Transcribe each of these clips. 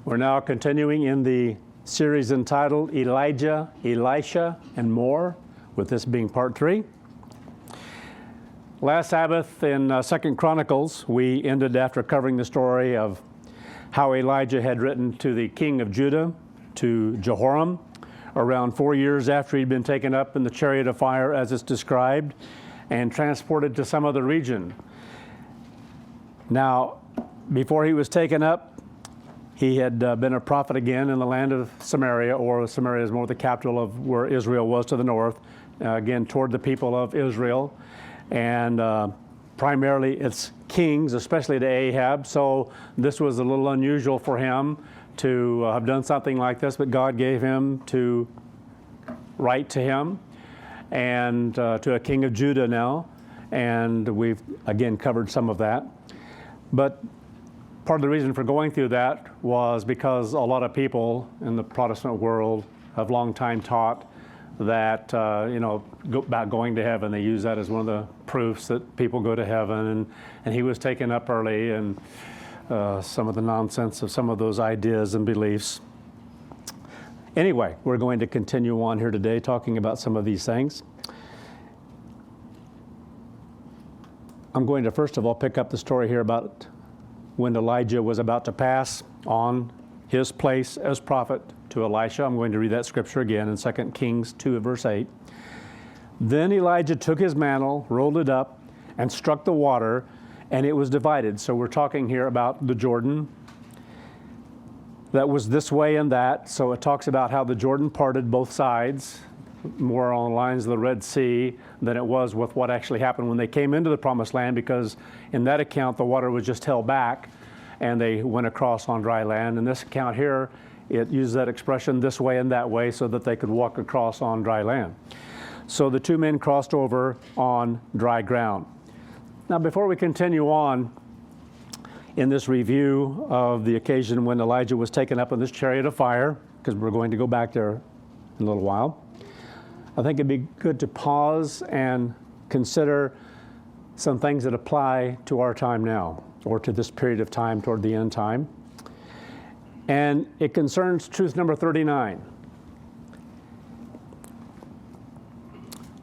We're now continuing in the series entitled Elijah, Elisha, and More, with this being part 3. Last Sabbath in 2 Chronicles, we ended after covering the story of how Elijah had written to the king of Judah, to Jehoram, around 4 years after he'd been taken up in the chariot of fire, as it's described, and transported to some other region. Now, before he was taken up, he had been a prophet again in the land of Samaria, or Samaria is more the capital of where Israel was to the north, again toward the people of Israel, and primarily its kings, especially to Ahab. So this was a little unusual for him to have done something like this, but God gave him to write to him and to a king of Judah now, and we've again covered some of that. But part of the reason for going through that was because a lot of people in the Protestant world have long time taught that, about going to heaven. They use that as one of the proofs that people go to heaven, and he was taken up early, and some of the nonsense of some of those ideas and beliefs. Anyway, we're going to continue on here today talking about some of these things. I'm going to first of all pick up the story here about when Elijah was about to pass on his place as prophet to Elisha. I'm going to read that scripture again in 2 Kings 2 verse 8. Then Elijah took his mantle, rolled it up, and struck the water, and it was divided. So we're talking here about the Jordan. That was this way and that. So it talks about how the Jordan parted both sides, more on the lines of the Red Sea than it was with what actually happened when they came into the Promised Land, because in that account the water was just held back and they went across on dry land. In this account here, it used that expression this way and that way so that they could walk across on dry land. So the two men crossed over on dry ground. Now, before we continue on in this review of the occasion when Elijah was taken up in this chariot of fire, because we're going to go back there in a little while, I think it'd be good to pause and consider some things that apply to our time now, or to this period of time toward the end time. And it concerns truth number 39.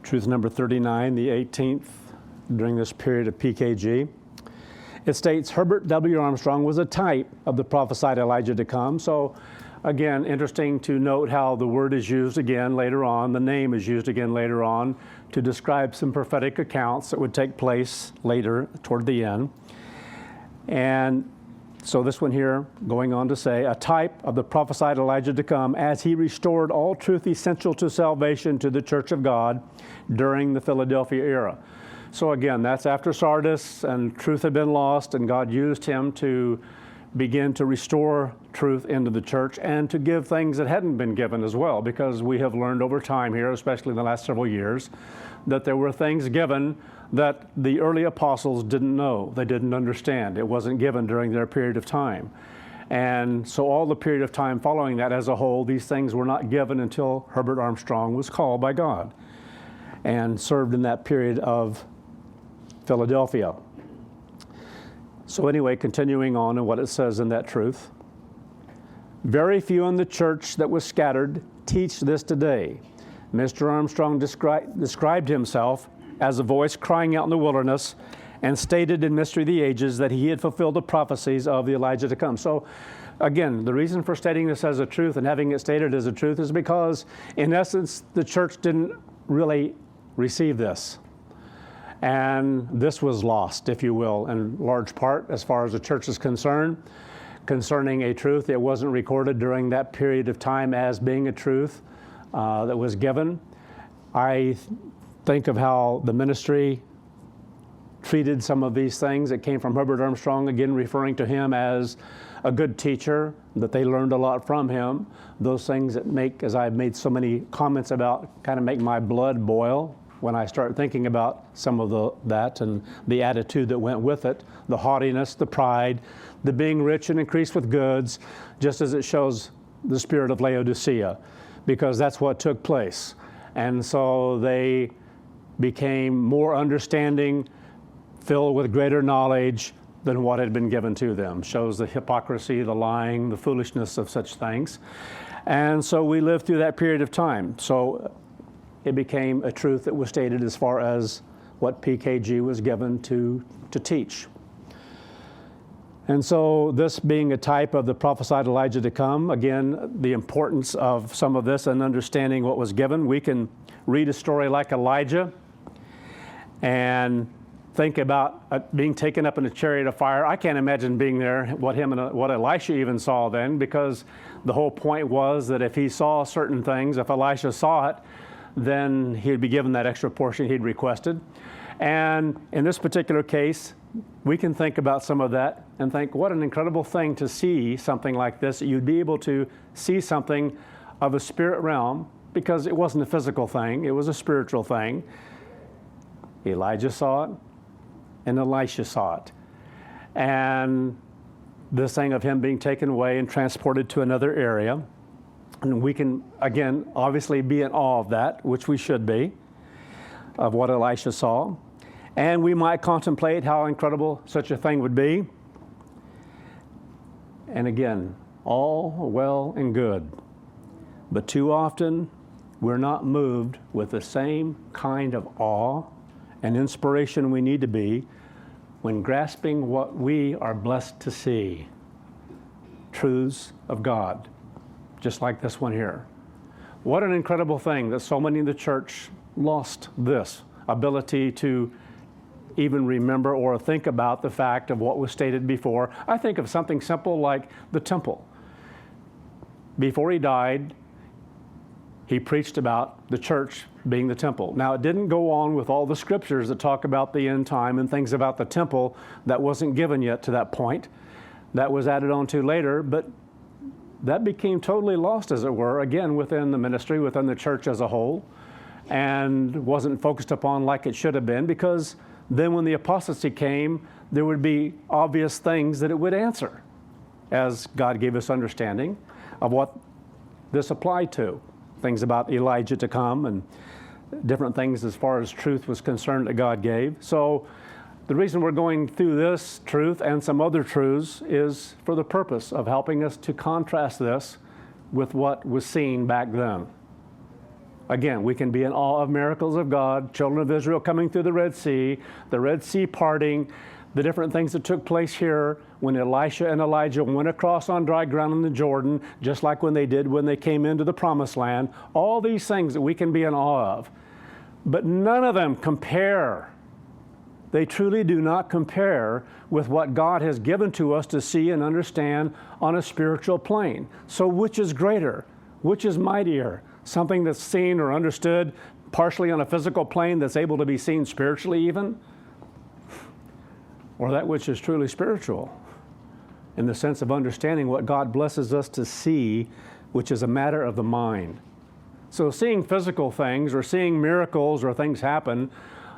Truth number 39, the 18th during this period of PKG. It states, Herbert W. Armstrong was a type of the prophesied Elijah to come. So again, interesting to note how the word is used again later on, the name is used again later on to describe some prophetic accounts that would take place later toward the end. And so this one here going on to say, a type of the prophesied Elijah to come as he restored all truth essential to salvation to the church of God during the Philadelphia era. So again, that's after Sardis and truth had been lost, and God used him to begin to restore truth into the church and to give things that hadn't been given as well, because we have learned over time here, especially in the last several years, that there were things given that the early apostles didn't know, they didn't understand. It wasn't given during their period of time. And so all the period of time following that as a whole, these things were not given until Herbert Armstrong was called by God and served in that period of Philadelphia. So anyway, continuing on in what it says in that truth. Very few in the church that was scattered teach this today. Mr. Armstrong described himself as a voice crying out in the wilderness and stated in Mystery of the Ages that he had fulfilled the prophecies of the Elijah to come. So again, the reason for stating this as a truth and having it stated as a truth is because, in essence, the church didn't really receive this. And this was lost, if you will, in large part, as far as the church is concerned, concerning a truth that wasn't recorded during that period of time as being a truth that was given. I think of how the ministry treated some of these things that came from Herbert Armstrong, again referring to him as a good teacher, that they learned a lot from him. Those things that make, as I've made so many comments about, kind of make my blood boil when I start thinking about some of that and the attitude that went with it, the haughtiness, the pride, the being rich and increased with goods, just as it shows the spirit of Laodicea, because that's what took place. And so they became more understanding, filled with greater knowledge, than what had been given to them. Shows the hypocrisy, the lying, the foolishness of such things. And so we lived through that period of time. So it became a truth that was stated as far as what PKG was given to teach. And so this being a type of the prophesied Elijah to come, again, the importance of some of this and understanding what was given. We can read a story like Elijah and think about being taken up in a chariot of fire. I can't imagine being there, what Elisha even saw then, because the whole point was that if he saw certain things, if Elisha saw it, then he'd be given that extra portion he'd requested. And in this particular case, we can think about some of that and think, what an incredible thing to see something like this. You'd be able to see something of a spirit realm, because it wasn't a physical thing, it was a spiritual thing. Elijah saw it, and Elisha saw it. And this thing of him being taken away and transported to another area. And we can, again, obviously be in awe of that, which we should be, of what Elisha saw. And we might contemplate how incredible such a thing would be. And again, all well and good. But too often, we're not moved with the same kind of awe and inspiration we need to be when grasping what we are blessed to see. Truths of God, just like this one here. What an incredible thing that so many in the church lost this ability to even remember or think about the fact of what was stated before. I think of something simple like the temple. Before he died, he preached about the church being the temple. Now, it didn't go on with all the scriptures that talk about the end time and things about the temple. That wasn't given yet to that point. That was added on to later, but that became totally lost, as it were, again, within the ministry, within the church as a whole, and wasn't focused upon like it should have been, because then when the apostasy came, there would be obvious things that it would answer, as God gave us understanding of what this applied to. Things about Elijah to come and different things as far as truth was concerned that God gave. So the reason we're going through this truth and some other truths is for the purpose of helping us to contrast this with what was seen back then. Again, we can be in awe of miracles of God, children of Israel coming through the Red Sea parting, the different things that took place here when Elisha and Elijah went across on dry ground in the Jordan, just like when they did when they came into the Promised Land. All these things that we can be in awe of. But none of them compare. They truly do not compare with what God has given to us to see and understand on a spiritual plane. So which is greater? Which is mightier? Something that's seen or understood partially on a physical plane that's able to be seen spiritually even? Or that which is truly spiritual in the sense of understanding what God blesses us to see, which is a matter of the mind. So seeing physical things or seeing miracles or things happen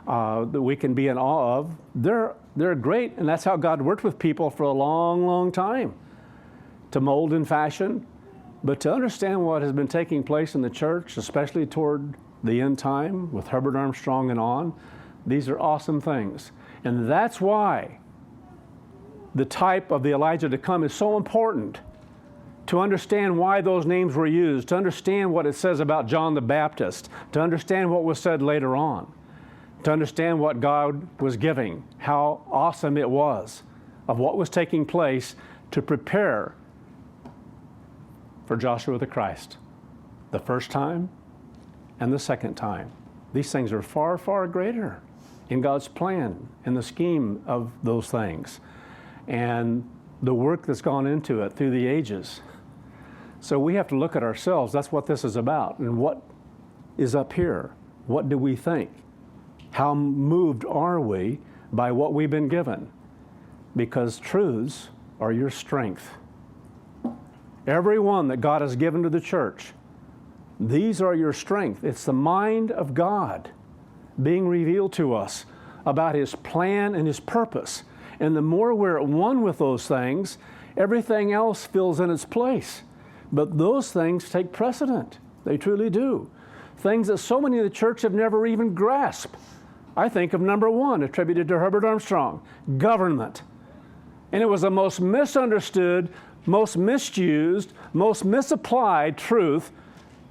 that we can be in awe of, they're great, and that's how God worked with people for a long, long time, to mold and fashion. But to understand what has been taking place in the church, especially toward the end time with Herbert Armstrong and on, these are awesome things. And that's why the type of the Elijah to come is so important, to understand why those names were used, to understand what it says about John the Baptist, to understand what was said later on, to understand what God was giving, how awesome it was of what was taking place to prepare for Joshua the Christ, the first time and the second time. These things are far, far greater in God's plan, in the scheme of those things, and the work that's gone into it through the ages. So we have to look at ourselves. That's what this is about. And what is up here? What do we think? How moved are we by what we've been given? Because truths are your strength. Every one that God has given to the church, these are your strength. It's the mind of God being revealed to us about His plan and His purpose. And the more we're at one with those things, everything else fills in its place. But those things take precedent. They truly do. Things that so many of the church have never even grasped. I think of number one, attributed to Herbert Armstrong, government. And it was the most misunderstood, most misused, most misapplied truth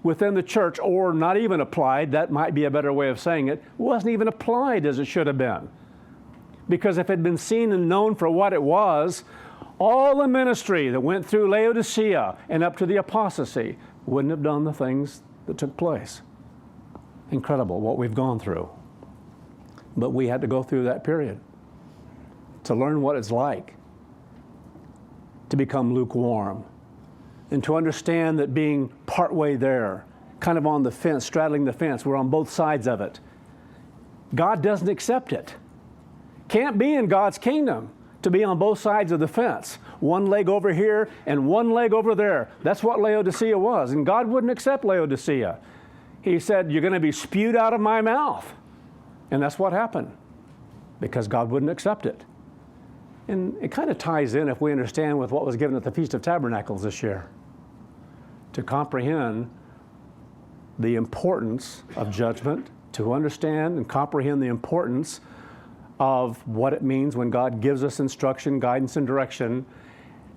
within the church, or not even applied. That might be a better way of saying it. It wasn't even applied as it should have been. Because if it had been seen and known for what it was, all the ministry that went through Laodicea and up to the apostasy wouldn't have done the things that took place. Incredible what we've gone through. But we had to go through that period to learn what it's like to become lukewarm and to understand that being partway there, kind of on the fence, straddling the fence, we're on both sides of it. God doesn't accept it. Can't be in God's kingdom to be on both sides of the fence. One leg over here and one leg over there. That's what Laodicea was. And God wouldn't accept Laodicea. He said, you're going to be spewed out of my mouth. And that's what happened, because God wouldn't accept it. And it kind of ties in, if we understand, with what was given at the Feast of Tabernacles this year, to comprehend the importance of judgment, to understand and comprehend the importance of what it means when God gives us instruction, guidance, and direction.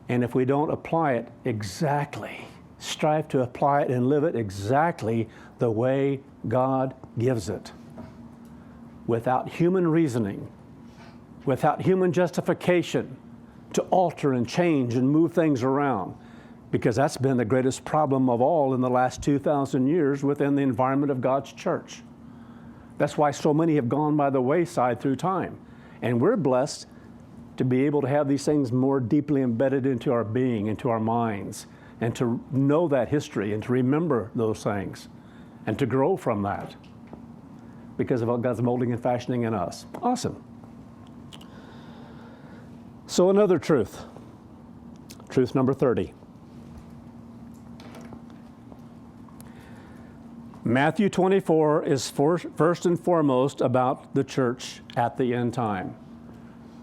And if we don't apply it exactly, strive to apply it and live it exactly the way God gives it, without human reasoning, without human justification, to alter and change and move things around, because that's been the greatest problem of all in the last 2,000 years within the environment of God's church. That's why so many have gone by the wayside through time. And we're blessed to be able to have these things more deeply embedded into our being, into our minds, and to know that history and to remember those things and to grow from that because of God's molding and fashioning in us. Awesome. So another truth, truth number 30. Matthew 24 is first and foremost about the church at the end time.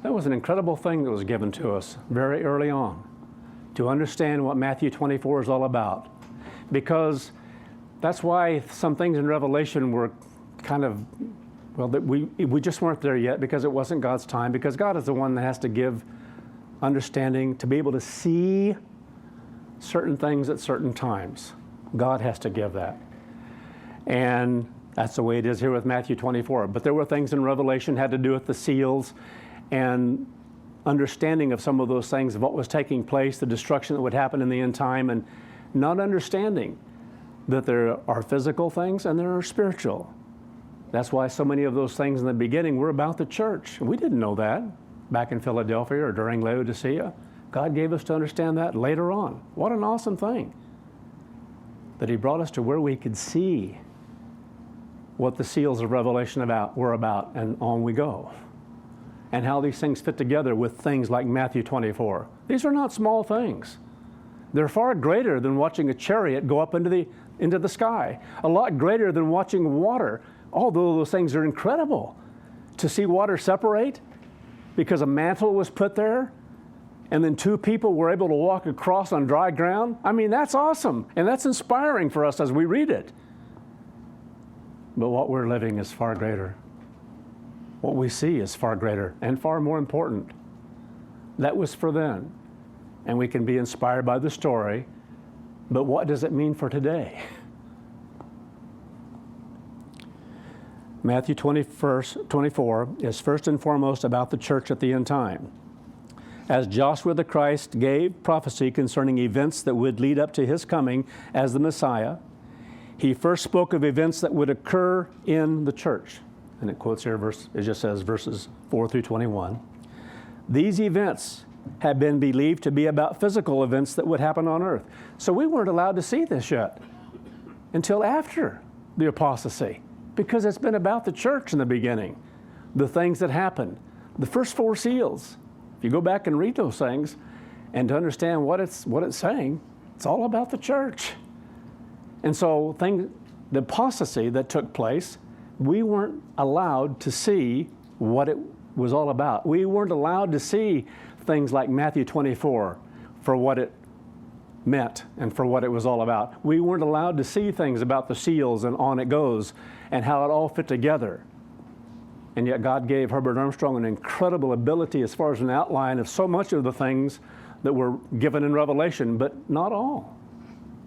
That was an incredible thing that was given to us very early on, to understand what Matthew 24 is all about. Because that's why some things in Revelation were kind of, well, that we just weren't there yet, because it wasn't God's time, because God is the one that has to give understanding to be able to see certain things at certain times. God has to give that. And that's the way it is here with Matthew 24. But there were things in Revelation had to do with the seals and understanding of some of those things, of what was taking place, the destruction that would happen in the end time, and not understanding that there are physical things and there are spiritual. That's why so many of those things in the beginning were about the church. We didn't know that back in Philadelphia or during Laodicea. God gave us to understand that later on. What an awesome thing that He brought us to where we could see what the seals of Revelation were about, and on we go. And how these things fit together with things like Matthew 24. These are not small things. They're far greater than watching a chariot go up into the sky. A lot greater than watching water, although those things are incredible. To see water separate because a mantle was put there, and then two people were able to walk across on dry ground. I mean, that's awesome, and that's inspiring for us as we read it. But what we're living is far greater. What we see is far greater and far more important. That was for then, and we can be inspired by the story, but what does it mean for today? Matthew 24 is first and foremost about the church at the end time. As Joshua the Christ gave prophecy concerning events that would lead up to His coming as the Messiah, he first spoke of events that would occur in the church. And it quotes here, it just says verses 4 through 21. These events had been believed to be about physical events that would happen on earth. So we weren't allowed to see this yet until after the apostasy, because it's been about the church in the beginning, the things that happened, the first 4 seals. If you go back and read those things and to understand what it's saying, it's all about the church. And so the apostasy that took place, we weren't allowed to see what it was all about. We weren't allowed to see things like Matthew 24 for what it meant and for what it was all about. We weren't allowed to see things about the seals and on it goes and how it all fit together. And yet God gave Herbert Armstrong an incredible ability as far as an outline of so much of the things that were given in Revelation, but not all.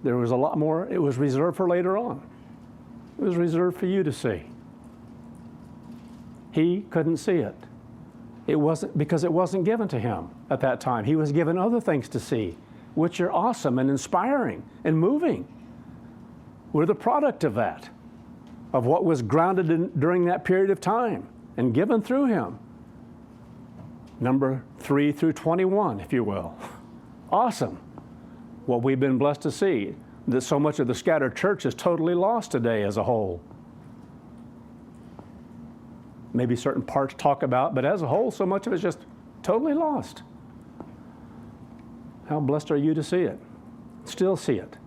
There was a lot more. It was reserved for later on. It was reserved for you to see. He couldn't see it. It wasn't because it wasn't given to him at that time. He was given other things to see, which are awesome and inspiring and moving. We're the product of that, of what was grounded in during that period of time and given through him. Number 3 through 21, if you will. Awesome. What we've been blessed to see, that so much of the scattered church is totally lost today as a whole. Maybe certain parts talk about, but as a whole, so much of it's just totally lost. How blessed are you to see it? Still see it.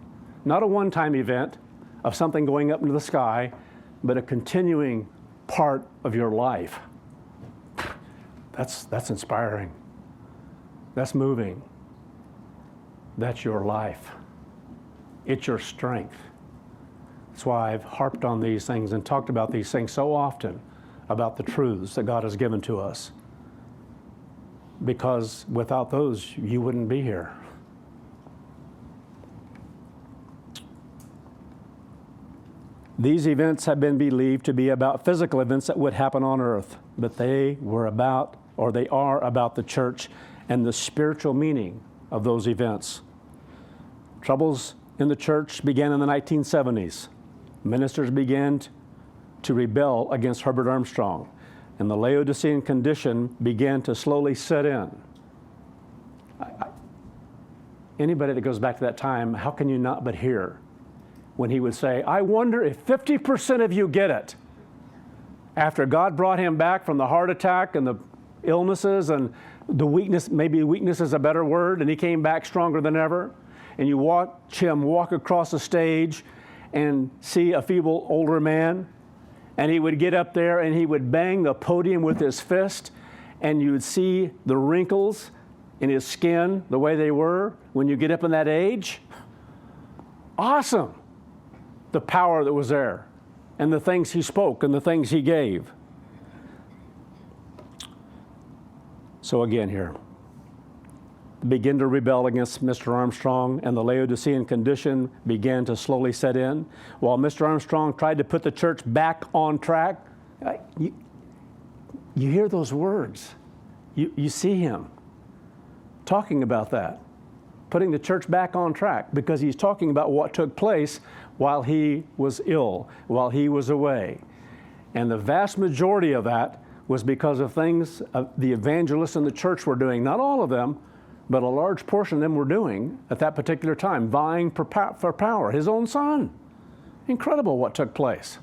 Not a one-time event of something going up into the sky, but a continuing part of your life. That's inspiring. That's moving. That's your life. It's your strength. That's why I've harped on these things and talked about these things so often, about the truths that God has given to us. Because without those, you wouldn't be here. These events have been believed to be about physical events that would happen on earth, but they were about, or they are about the church and the spiritual meaning of those events. Troubles in the church began in the 1970s. Ministers began to rebel against Herbert Armstrong, and the Laodicean condition began to slowly set in. Anybody that goes back to that time, how can you not but hear when he would say, I wonder if 50% of you get it. After God brought him back from the heart attack and the illnesses and the weakness, maybe weakness is a better word, and he came back stronger than ever, and you watch him walk across the stage and see a feeble older man, and he would get up there and he would bang the podium with his fist, and you would see the wrinkles in his skin the way they were when you get up in that age. Awesome. The power that was there, and the things he spoke, and the things he gave. So again here, begin to rebel against Mr. Armstrong, and the Laodicean condition began to slowly set in. While Mr. Armstrong tried to put the church back on track, you hear those words. You see him talking about that, putting the church back on track, because he's talking about what took place while he was ill, while he was away. And the vast majority of that was because of things the evangelists in the church were doing. Not all of them, but a large portion of them were doing at that particular time, vying for power. His own son. Incredible what took place.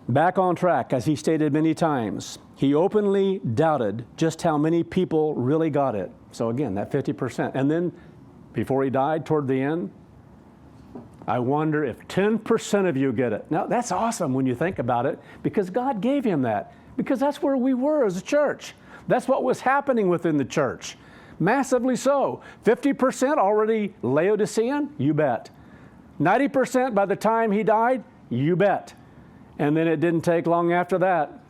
Back on track, as he stated many times, he openly doubted just how many people really got it. So again, that 50%. And then before he died, toward the end, I wonder if 10% of you get it. Now, that's awesome when you think about it, because God gave him that, because that's where we were as a church. That's what was happening within the church. Massively so. 50% already Laodicean? You bet. 90% by the time he died? You bet. And then it didn't take long after that.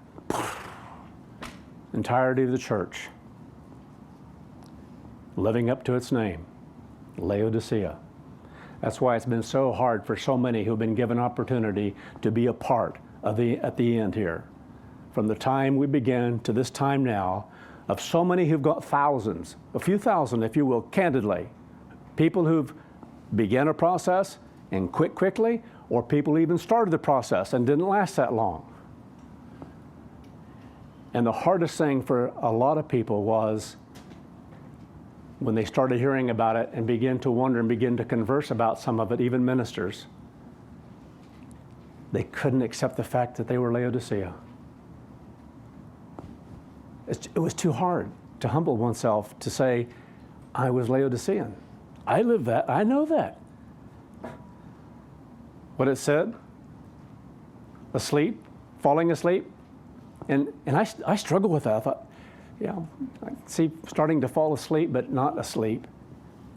Entirety of the church living up to its name. Laodicea. That's why it's been so hard for so many who've been given opportunity to be a part of at the end here. From the time we began to this time now, of so many who've got thousands, a few thousand, if you will, candidly, people who've began a process and quit quickly, or people even started the process and didn't last that long. And the hardest thing for a lot of people was when they started hearing about it and began to wonder and begin to converse about some of it, even ministers, they couldn't accept the fact that they were Laodicea. It was too hard to humble oneself to say, I was Laodicean. I live that. I know that. What it said, asleep, falling asleep. And I struggle with that. I thought, yeah, I see starting to fall asleep, but not asleep.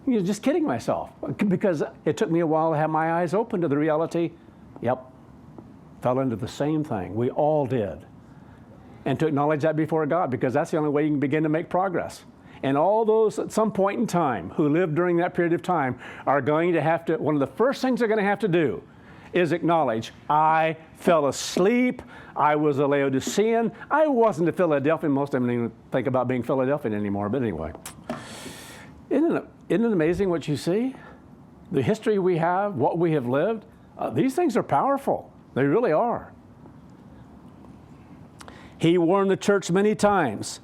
You're just kidding myself, because it took me a while to have my eyes open to the reality. Yep, fell into the same thing. We all did. And to acknowledge that before God, because that's the only way you can begin to make progress. And all those at some point in time who lived during that period of time are going to have to, one of the first things they're going to have to do is acknowledge, I fell asleep, I was a Laodicean, I wasn't a Philadelphian. Most of them don't even think about being Philadelphian anymore, but anyway. Isn't it amazing what you see? The history we have, what we have lived, these things are powerful. They really are. He warned the church many times.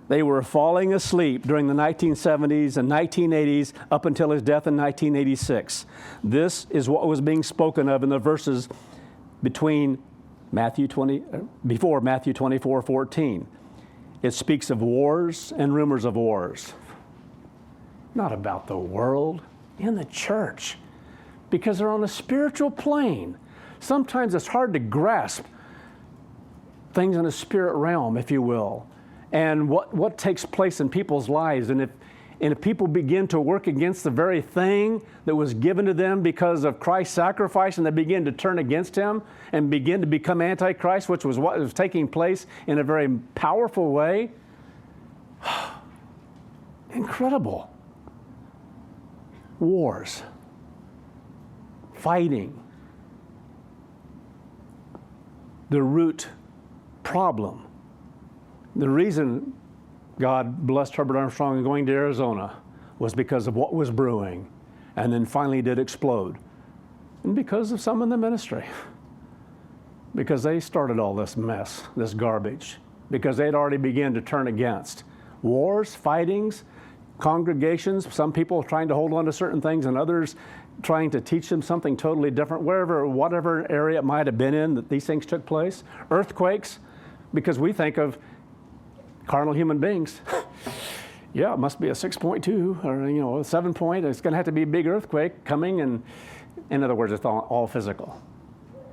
They were falling asleep during the 1970s and 1980s up until his death in 1986. This is what was being spoken of in the verses before Matthew 24:14. It speaks of wars and rumors of wars. Not about the world, in the church, because they're on a spiritual plane. Sometimes it's hard to grasp things in a spirit realm, if you will, and what takes place in people's lives. And if people begin to work against the very thing that was given to them because of Christ's sacrifice, and they begin to turn against him and begin to become antichrist, which was what was taking place in a very powerful way, incredible. Wars, fighting, the root problem. The reason God blessed Herbert Armstrong in going to Arizona was because of what was brewing, and then finally did explode. And because of some in the ministry. Because they started all this mess, this garbage. Because they'd already begun to turn against. Wars, fightings, congregations, some people trying to hold on to certain things and others trying to teach them something totally different, whatever area it might have been in that these things took place. Earthquakes, because we think of carnal human beings. Yeah, it must be a 6.2 or a 7 point. It's going to have to be a big earthquake coming, and in other words, it's all physical.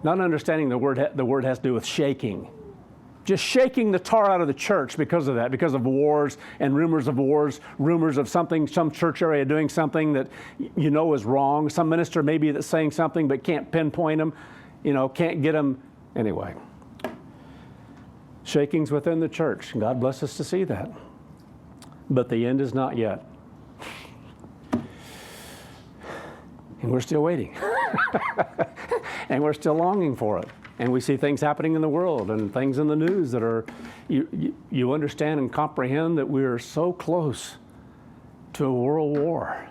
Not understanding the word has to do with shaking. Just shaking the tar out of the church because of that, because of wars and rumors of wars, rumors of something, some church area doing something that you know is wrong, some minister maybe that's saying something but can't pinpoint them, can't get them. Anyway, shakings within the church. God bless us to see that. But the end is not yet. And we're still waiting. And we're still longing for it. And we see things happening in the world and things in the news that are, you understand and comprehend that we are so close to a world war,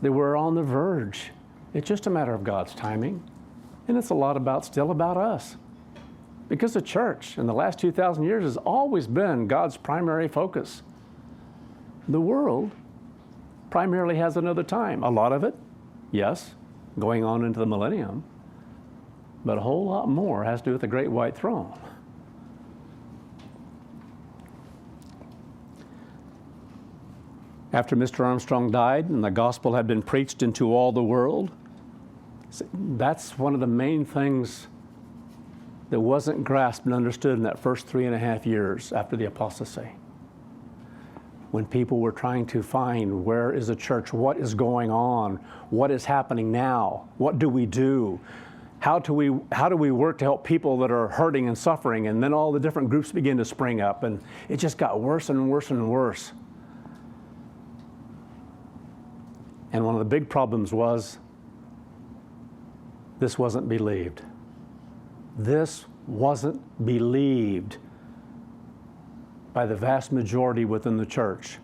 that we're on the verge. It's just a matter of God's timing. And it's a lot still about us. Because the church in the last 2,000 years has always been God's primary focus. The world primarily has another time. A lot of it, yes, going on into the millennium. But a whole lot more has to do with the great white throne. After Mr. Armstrong died and the gospel had been preached into all the world, that's one of the main things that wasn't grasped and understood in that first 3.5 years after the apostasy. When people were trying to find where is the church, what is going on, what is happening now, what do we do? How do we work to help people that are hurting and suffering? And then all the different groups begin to spring up, and it just got worse and worse and worse. And one of the big problems was this wasn't believed. This wasn't believed by the vast majority within the church.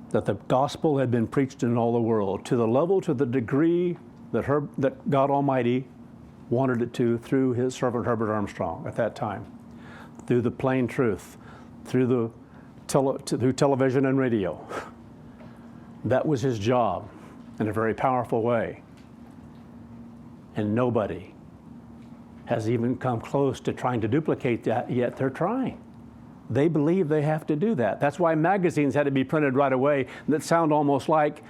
That the gospel had been preached in all the world to the degree that God Almighty wanted it to through his servant Herbert Armstrong at that time, through the plain truth, through television and radio. That was his job in a very powerful way. And nobody has even come close to trying to duplicate that, yet they're trying. They believe they have to do that. That's why magazines had to be printed right away that sound almost like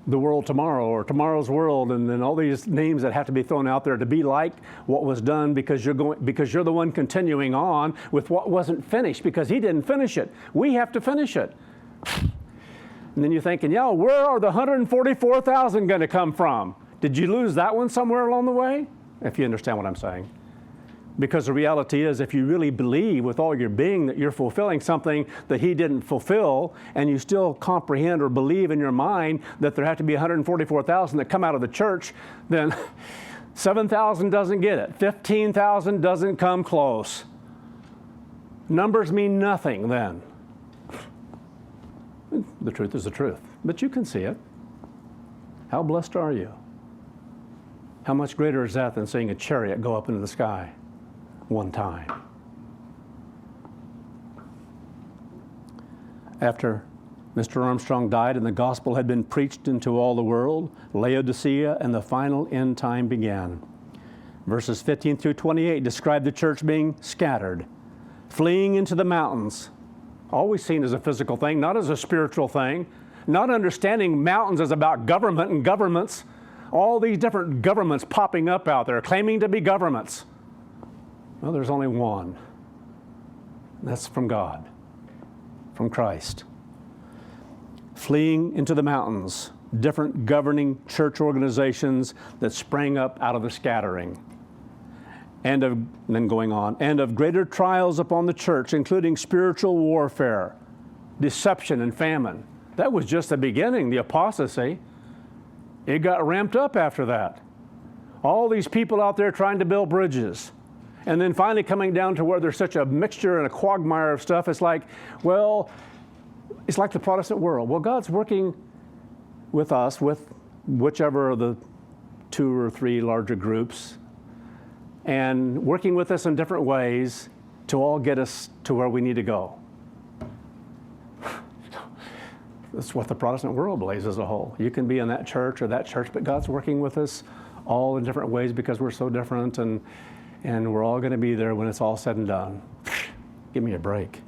The World Tomorrow or Tomorrow's World, and then all these names that have to be thrown out there to be like what was done because you're the one continuing on with what wasn't finished because he didn't finish it. We have to finish it. And then you're thinking, where are the 144,000 going to come from? Did you lose that one somewhere along the way? if you understand what I'm saying. Because the reality is, if you really believe with all your being that you're fulfilling something that he didn't fulfill, and you still comprehend or believe in your mind that there have to be 144,000 that come out of the church, then 7,000 doesn't get it. 15,000 doesn't come close. Numbers mean nothing then. The truth is the truth, but you can see it. How blessed are you? How much greater is that than seeing a chariot go up into the sky one time? After Mr. Armstrong died and the gospel had been preached into all the world, Laodicea and the final end time began. Verses 15 through 28 describe the church being scattered, fleeing into the mountains, always seen as a physical thing, not as a spiritual thing, not understanding mountains as about government and governments, all these different governments popping up out there, claiming to be governments. Well, there's only one. That's from God, from Christ. Fleeing into the mountains, different governing church organizations that sprang up out of the scattering. And then going on, and of greater trials upon the church, including spiritual warfare, deception, and famine. That was just the beginning, the apostasy. It got ramped up after that. All these people out there trying to build bridges. And then finally coming down to where there's such a mixture and a quagmire of stuff, it's like, well, it's like the Protestant world. Well, God's working with us, with whichever of the 2 or 3 larger groups, and working with us in different ways to all get us to where we need to go. That's what the Protestant world believes as a whole. You can be in that church or that church, but God's working with us all in different ways because we're so different, and we're all going to be there when it's all said and done. Give me a break.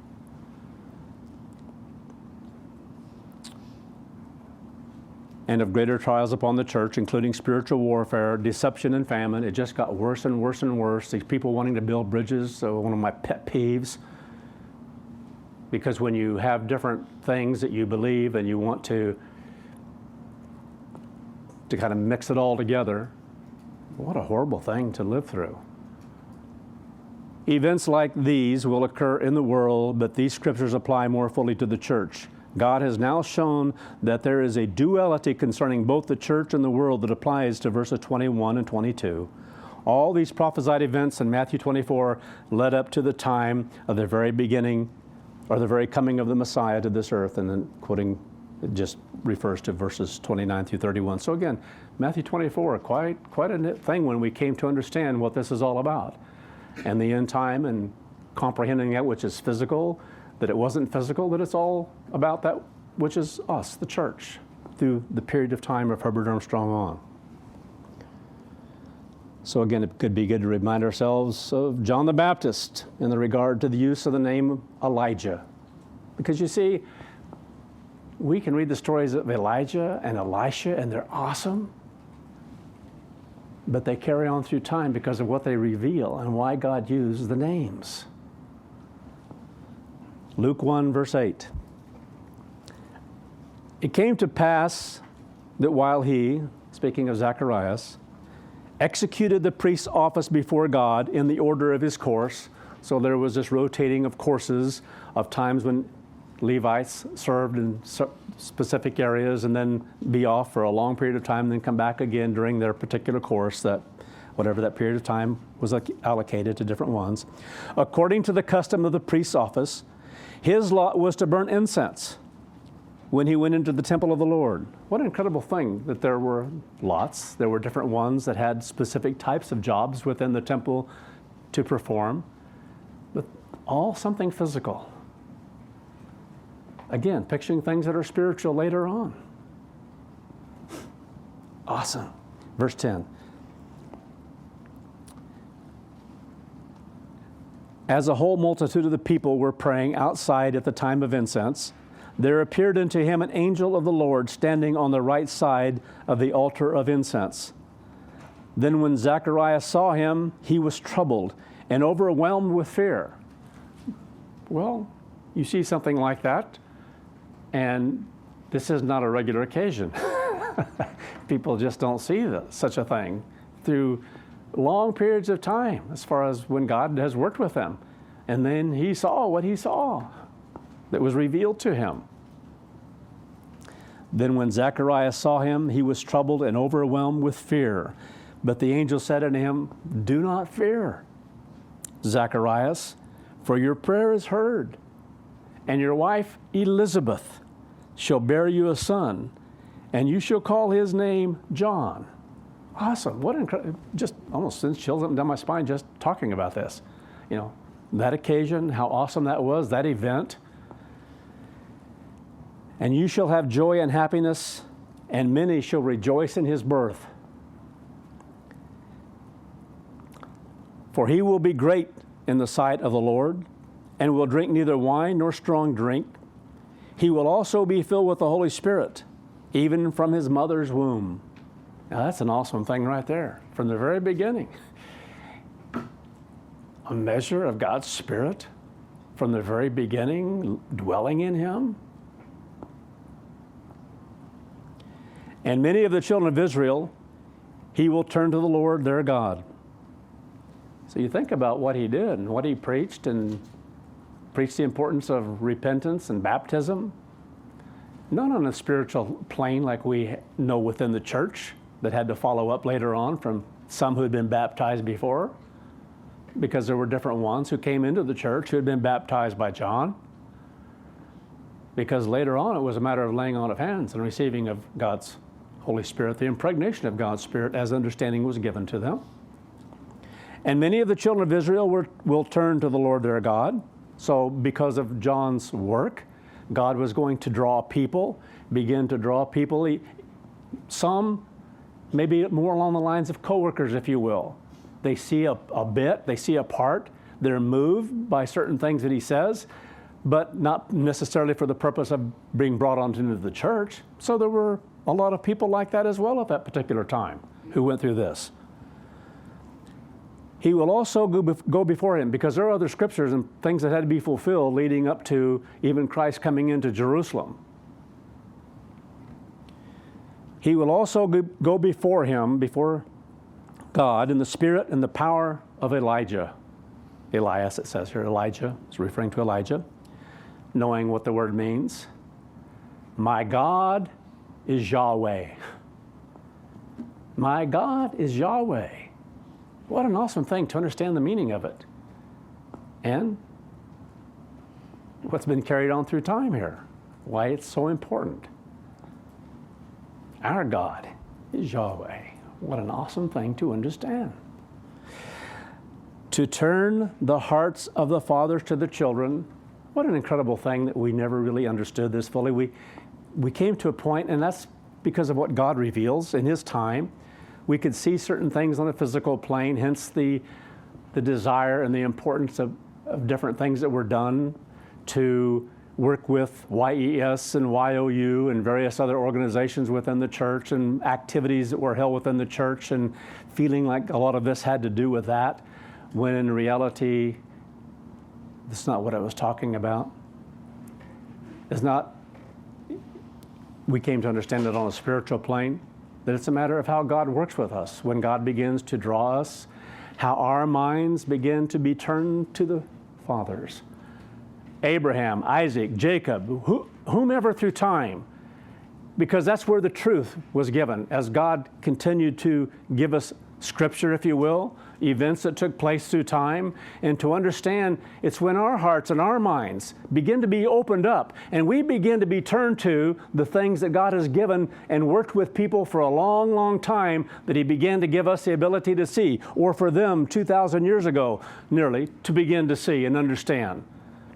And of greater trials upon the church, including spiritual warfare, deception, and famine. It just got worse and worse and worse. These people wanting to build bridges, so one of my pet peeves. Because when you have different things that you believe and you want to kind of mix it all together, what a horrible thing to live through. Events like these will occur in the world, but these scriptures apply more fully to the church. God has now shown that there is a duality concerning both the church and the world that applies to verses 21 and 22. All these prophesied events in Matthew 24 led up to the time of the very beginning or the very coming of the Messiah to this earth. And then quoting, it just refers to verses 29 through 31. So again, Matthew 24, quite a thing when we came to understand what this is all about. And the end time and comprehending that which is physical, that it wasn't physical, that it's all about that which is us, the church, through the period of time of Herbert Armstrong on. So again, it could be good to remind ourselves of John the Baptist in the regard to the use of the name Elijah. Because you see, we can read the stories of Elijah and Elisha, and they're awesome, but they carry on through time because of what they reveal and why God used the names. Luke 1, verse 8. It came to pass that while he, speaking of Zacharias, executed the priest's office before God in the order of his course, so there was this rotating of courses of times when Levites served in specific areas and then be off for a long period of time, then come back again during their particular course, that whatever that period of time was allocated to different ones. According to the custom of the priest's office, his lot was to burn incense when he went into the temple of the Lord. What an incredible thing that there were lots. There were different ones that had specific types of jobs within the temple to perform, but all something physical. Again, picturing things that are spiritual later on. Awesome. Verse 10. As a whole multitude of the people were praying outside at the time of incense, there appeared unto him an angel of the Lord standing on the right side of the altar of incense. Then when Zacharias saw him, he was troubled and overwhelmed with fear. Well, you see something like that, and this is not a regular occasion. People just don't see such a thing through long periods of time as far as when God has worked with him. And then he saw what he saw that was revealed to him. Then when Zacharias saw him, he was troubled and overwhelmed with fear. But the angel said unto him, Do not fear, Zacharias, for your prayer is heard, and your wife Elizabeth shall bear you a son, and you shall call his name John. Awesome. What incredible, just almost sends chills up and down my spine just talking about this. You know, that occasion, how awesome that was, that event. And you shall have joy and happiness, and many shall rejoice in his birth. For he will be great in the sight of the Lord, and will drink neither wine nor strong drink. He will also be filled with the Holy Spirit, even from his mother's womb. Now that's an awesome thing right there, from the very beginning. A measure of God's Spirit from the very beginning, dwelling in him. And many of the children of Israel, he will turn to the Lord their God. So you think about what he did and what he preached, and preached the importance of repentance and baptism, not on a spiritual plane like we know within the church that had to follow up later on from some who had been baptized before, because there were different ones who came into the church who had been baptized by John, because later on it was a matter of laying on of hands and receiving of God's Holy Spirit, the impregnation of God's Spirit as understanding was given to them. And many of the children of Israel will turn to the Lord their God. So because of John's work, God was going to begin to draw people. Some maybe more along the lines of coworkers, if you will. They see a bit, they see a part, they're moved by certain things that he says, but not necessarily for the purpose of being brought on into the church. So there were a lot of people like that as well at that particular time who went through this. He will also go before him, because there are other scriptures and things that had to be fulfilled leading up to even Christ coming into Jerusalem. He will also go before him, before God, in the spirit and the power of Elijah. Elias, it says here, Elijah is referring to Elijah, knowing what the word means. My God is Yahweh. My God is Yahweh. What an awesome thing to understand the meaning of it. And what's been carried on through time here. Why it's so important. Our God is Yahweh. What an awesome thing to understand. To turn the hearts of the fathers to the children. What an incredible thing that we never really understood this fully. We came to a point, and that's because of what God reveals in his time. We could see certain things on a physical plane, hence the desire and the importance of different things that were done to work with YES and YOU and various other organizations within the church, and activities that were held within the church, and feeling like a lot of this had to do with that, when in reality, that's not what I was talking about. It's not, we came to understand it on a spiritual plane, that it's a matter of how God works with us. When God begins to draw us, how our minds begin to be turned to the fathers. Abraham, Isaac, Jacob, whomever through time, because that's where the truth was given. As God continued to give us scripture, if you will, events that took place through time, and to understand it's when our hearts and our minds begin to be opened up and we begin to be turned to the things that God has given and worked with people for a long, long time, that he began to give us the ability to see, or for them 2,000 years ago nearly to begin to see and understand.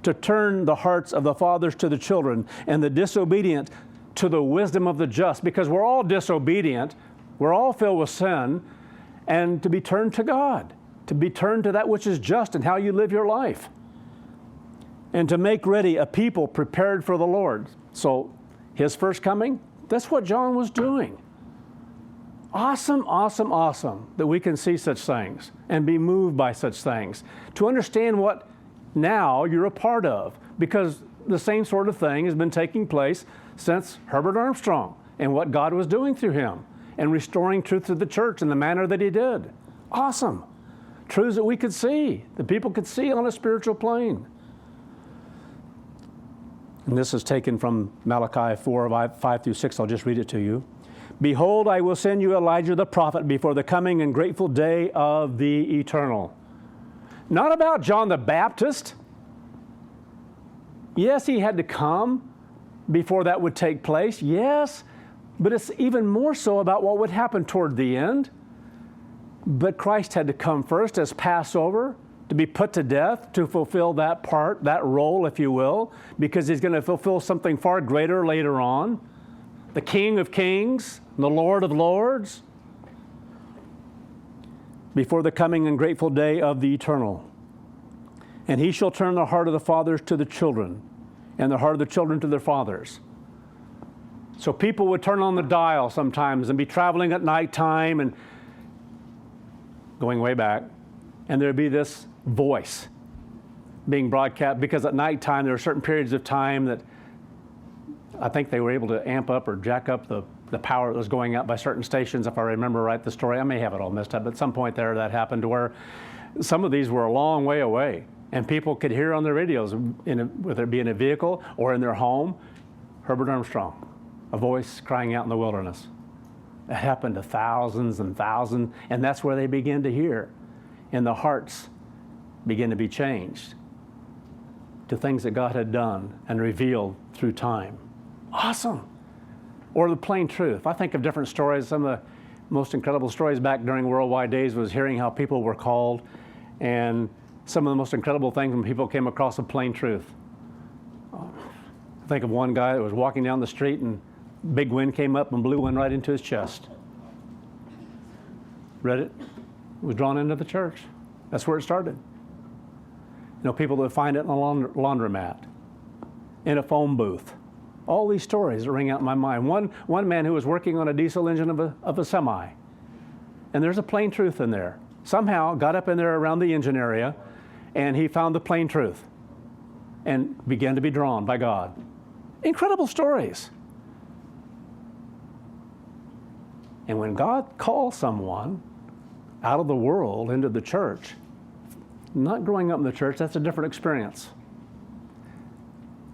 To turn the hearts of the fathers to the children, and the disobedient to the wisdom of the just, because we're all disobedient, we're all filled with sin, and to be turned to God, to be turned to that which is just and how you live your life, and to make ready a people prepared for the Lord. So his first coming, that's what John was doing. Awesome, awesome, awesome that we can see such things and be moved by such things, to understand what now you're a part of, because the same sort of thing has been taking place since Herbert Armstrong and what God was doing through him and restoring truth to the church in the manner that he did. Awesome. Truths that we could see, that people could see on a spiritual plane. And this is taken from Malachi 4, 5 through 6. I'll just read it to you. Behold, I will send you Elijah the prophet before the coming and grateful day of the eternal. Not about John the Baptist. Yes, he had to come before that would take place. Yes, but it's even more so about what would happen toward the end. But Christ had to come first as Passover, to be put to death, to fulfill that part, that role, if you will, because he's going to fulfill something far greater later on. The King of Kings, the Lord of Lords, before the coming and grateful day of the eternal. And he shall turn the heart of the fathers to the children, and the heart of the children to their fathers. So people would turn on the dial sometimes and be traveling at nighttime and going way back, and there'd be this voice being broadcast, because at nighttime there are certain periods of time that I think they were able to amp up or jack up the power that was going out by certain stations, if I remember right the story. I may have it all messed up, but at some point there that happened to where some of these were a long way away, and people could hear on their radios, whether it be in a vehicle or in their home, Herbert Armstrong, a voice crying out in the wilderness. It happened to thousands and thousands, and that's where they begin to hear. And the hearts begin to be changed to things that God had done and revealed through time. Awesome. Or the plain truth. I think of different stories. Some of the most incredible stories back during worldwide days was hearing how people were called, and some of the most incredible things when people came across the plain truth. I think of one guy that was walking down the street and big wind came up and blew one right into his chest. Read it? Was drawn into the church. That's where it started. You know, people that find it in a laundromat, in a phone booth. All these stories ring out in my mind. One man who was working on a diesel engine of a semi, and there's a plain truth in there. Somehow got up in there around the engine area, and he found the plain truth and began to be drawn by God. Incredible stories. And when God calls someone out of the world into the church, not growing up in the church, that's a different experience.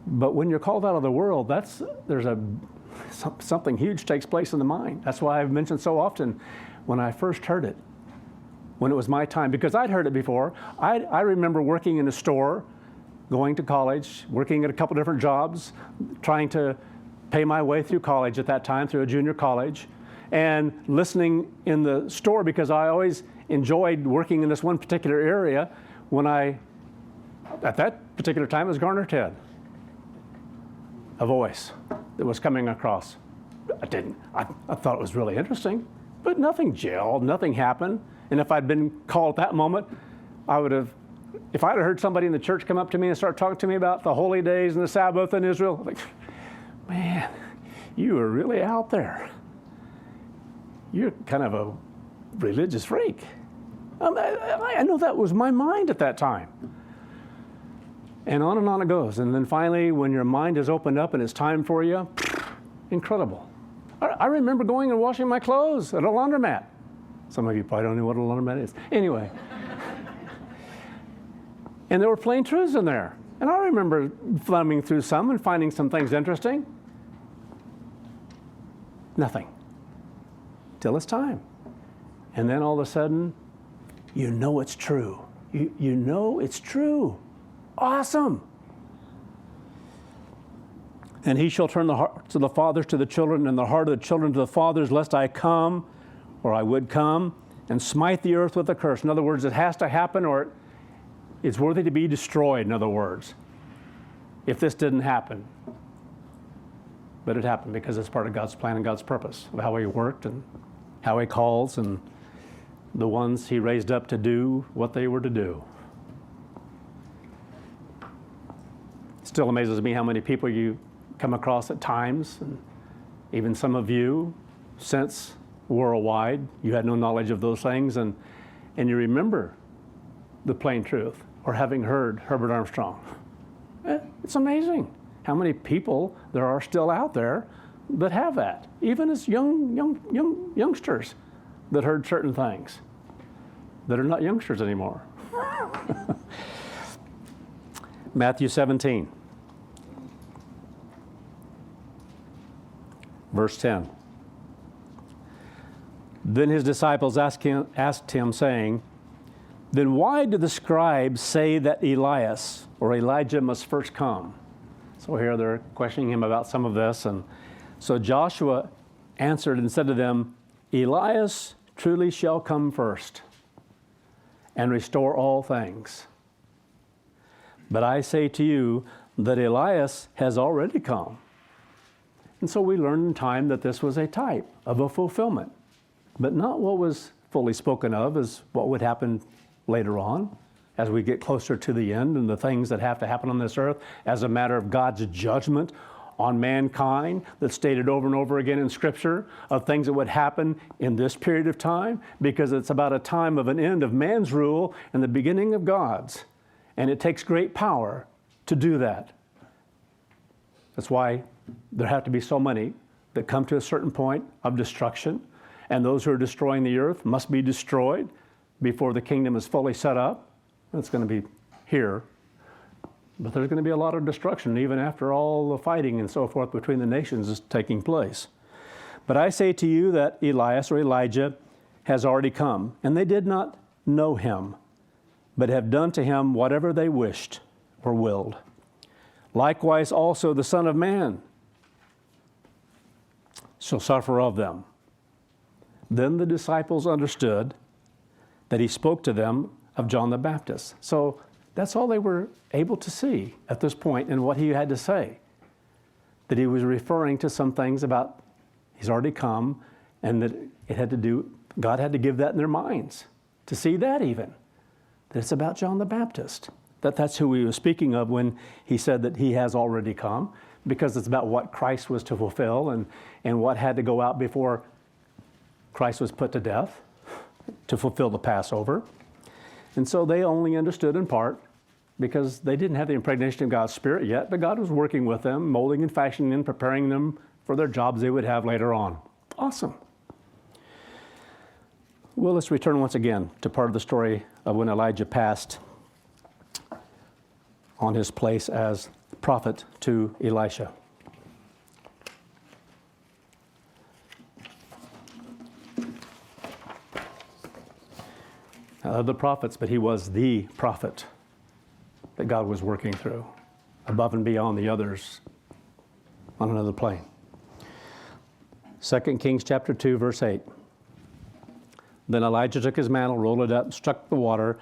But when you're called out of the world, something huge takes place in the mind. That's why I've mentioned so often when I first heard it, when it was my time, because I'd heard it before. I remember working in a store, going to college, working at a couple different jobs, trying to pay my way through college at that time, through a junior college, and listening in the store, because I always enjoyed working in this one particular area. At that particular time, it was Garner Ted, a voice that was coming across. I thought it was really interesting, but nothing gelled, nothing happened. And if I'd been called at that moment, if I'd heard somebody in the church come up to me and start talking to me about the holy days and the Sabbath in Israel, I'm like, man, you are really out there. You're kind of a religious freak. I know that was my mind at that time. And on it goes. And then finally, when your mind is opened up and it's time for you, incredible. I remember going and washing my clothes at a laundromat. Some of you probably don't know what a laundromat is. Anyway. And there were plain truths in there. And I remember thumbing through some and finding some things interesting. Nothing. Till it's time. And then all of a sudden, you know it's true. You know it's true. Awesome. And he shall turn the heart to the fathers to the children, and the heart of the children to the fathers, lest I come, or I would come, and smite the earth with a curse. In other words, it has to happen, or it's worthy to be destroyed, in other words, if this didn't happen. But it happened because it's part of God's plan and God's purpose of how he worked and how he calls and the ones he raised up to do what they were to do. It still amazes me how many people you come across at times, and even some of you since worldwide, you had no knowledge of those things, and you remember the plain truth or having heard Herbert Armstrong. It's amazing how many people there are still out there that have that, even as youngsters that heard certain things. that are not youngsters anymore. Matthew 17, verse 10. Then his disciples asked him, saying, then why do the scribes say that Elias or Elijah must first come? So here they're questioning him about some of this. And so Joshua answered and said to them, Elias truly shall come first and restore all things. But I say to you that Elias has already come. And so we learned in time that this was a type of a fulfillment, but not what was fully spoken of as what would happen later on as we get closer to the end and the things that have to happen on this earth as a matter of God's judgment on mankind that's stated over and over again in Scripture of things that would happen in this period of time, because it's about a time of an end of man's rule and the beginning of God's. And it takes great power to do that. That's why there have to be so many that come to a certain point of destruction, and those who are destroying the earth must be destroyed before the kingdom is fully set up. It's going to be here. But there's going to be a lot of destruction even after all the fighting and so forth between the nations is taking place. But I say to you that Elias or Elijah has already come, and they did not know him, but have done to him whatever they wished or willed. Likewise also the Son of Man shall suffer of them. Then the disciples understood that he spoke to them of John the Baptist. So that's all they were able to see at this point in what he had to say. That he was referring to some things about he's already come, and that it had to do, God had to give that in their minds to see that even. That it's about John the Baptist. That's who he was speaking of when he said that he has already come, because it's about what Christ was to fulfill and what had to go out before Christ was put to death to fulfill the Passover. And so they only understood in part because they didn't have the impregnation of God's Spirit yet, but God was working with them, molding and fashioning them, preparing them for their jobs they would have later on. Awesome. Well, let's return once again to part of the story of when Elijah passed on his place as prophet to Elisha. The prophets, but he was the prophet that God was working through, above and beyond the others on another plane. 2 Kings chapter 2, verse 8. Then Elijah took his mantle, rolled it up, struck the water,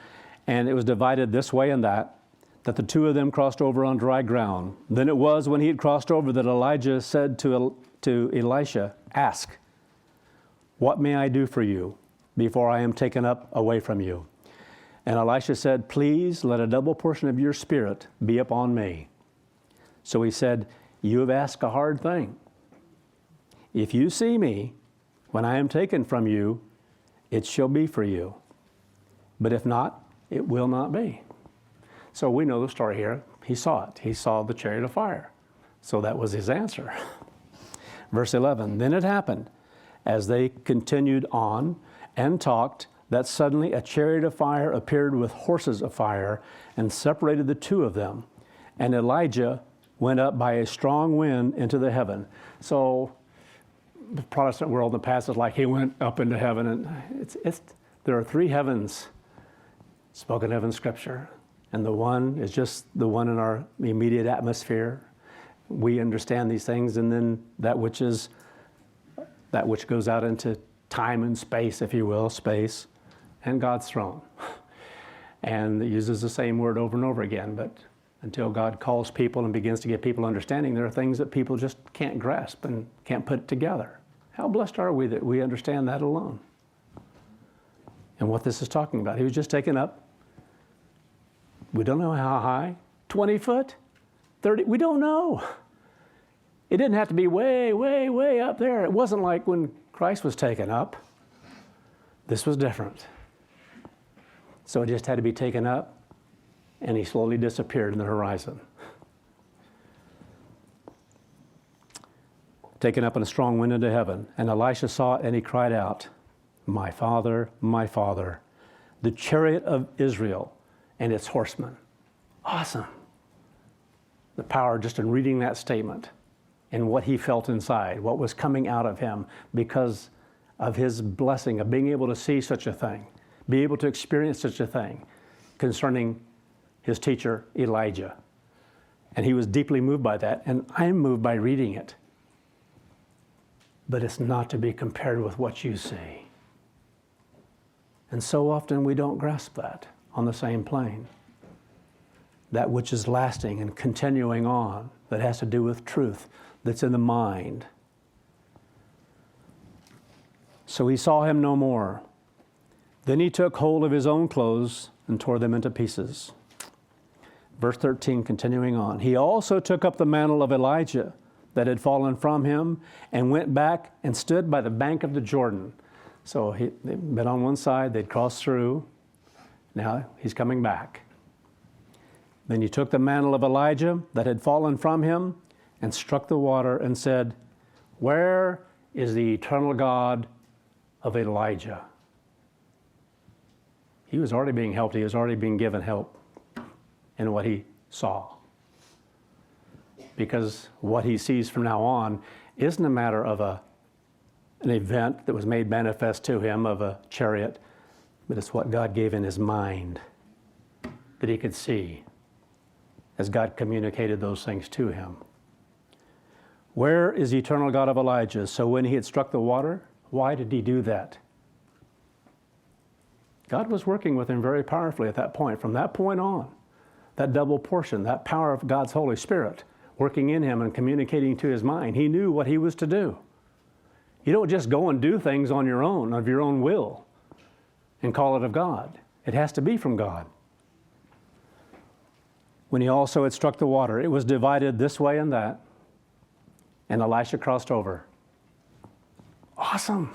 and it was divided this way and that the two of them crossed over on dry ground. Then it was when he had crossed over that Elijah said to Elisha, ask, what may I do for you before I am taken up away from you? And Elisha said, please let a double portion of your spirit be upon me. So he said, you have asked a hard thing. If you see me when I am taken from you, it shall be for you. But if not, it will not be. So we know the story here. He saw it. He saw the chariot of fire. So that was his answer. Verse 11, then it happened, as they continued on and talked, that suddenly a chariot of fire appeared with horses of fire and separated the two of them. And Elijah went up by a strong wind into the heaven. So the Protestant world in the past is like he went up into heaven. And there are three heavens spoken of in Scripture. And the one is just the one in our immediate atmosphere. We understand these things, and then that which goes out into time and space, if you will, space, and God's throne. And it uses the same word over and over again, but until God calls people and begins to give people understanding, there are things that people just can't grasp and can't put together. How blessed are we that we understand that alone? And what this is talking about. He was just taken up. We don't know how high, 20 foot, 30, we don't know. It didn't have to be way, way, way up there. It wasn't like when Christ was taken up. This was different. So it just had to be taken up, and he slowly disappeared in the horizon. Taken up in a strong wind into heaven. And Elisha saw it, and he cried out, my Father, the chariot of Israel and its horsemen. Awesome. The power just in reading that statement and what he felt inside, what was coming out of him because of his blessing of being able to see such a thing, be able to experience such a thing concerning his teacher, Elijah. And he was deeply moved by that, and I'm moved by reading it. But it's not to be compared with what you see. And so often we don't grasp that on the same plane. That which is lasting and continuing on, that has to do with truth, that's in the mind. So he saw him no more. Then he took hold of his own clothes and tore them into pieces. Verse 13, continuing on. He also took up the mantle of Elijah that had fallen from him and went back and stood by the bank of the Jordan. So they'd been on one side, they'd crossed through. Now he's coming back. Then he took the mantle of Elijah that had fallen from him and struck the water and said, "Where is the eternal God of Elijah?" He was already being helped. He was already being given help in what he saw. Because what he sees from now on isn't a matter of an event that was made manifest to him of a chariot, but it's what God gave in his mind that he could see as God communicated those things to him. Where is the eternal God of Elijah? So when he had struck the water, why did he do that? God was working with him very powerfully at that point. From that point on, that double portion, that power of God's Holy Spirit working in him and communicating to his mind, he knew what he was to do. You don't just go and do things on your own, of your own will, and call it of God. It has to be from God. When he also had struck the water, it was divided this way and that, and Elisha crossed over. Awesome.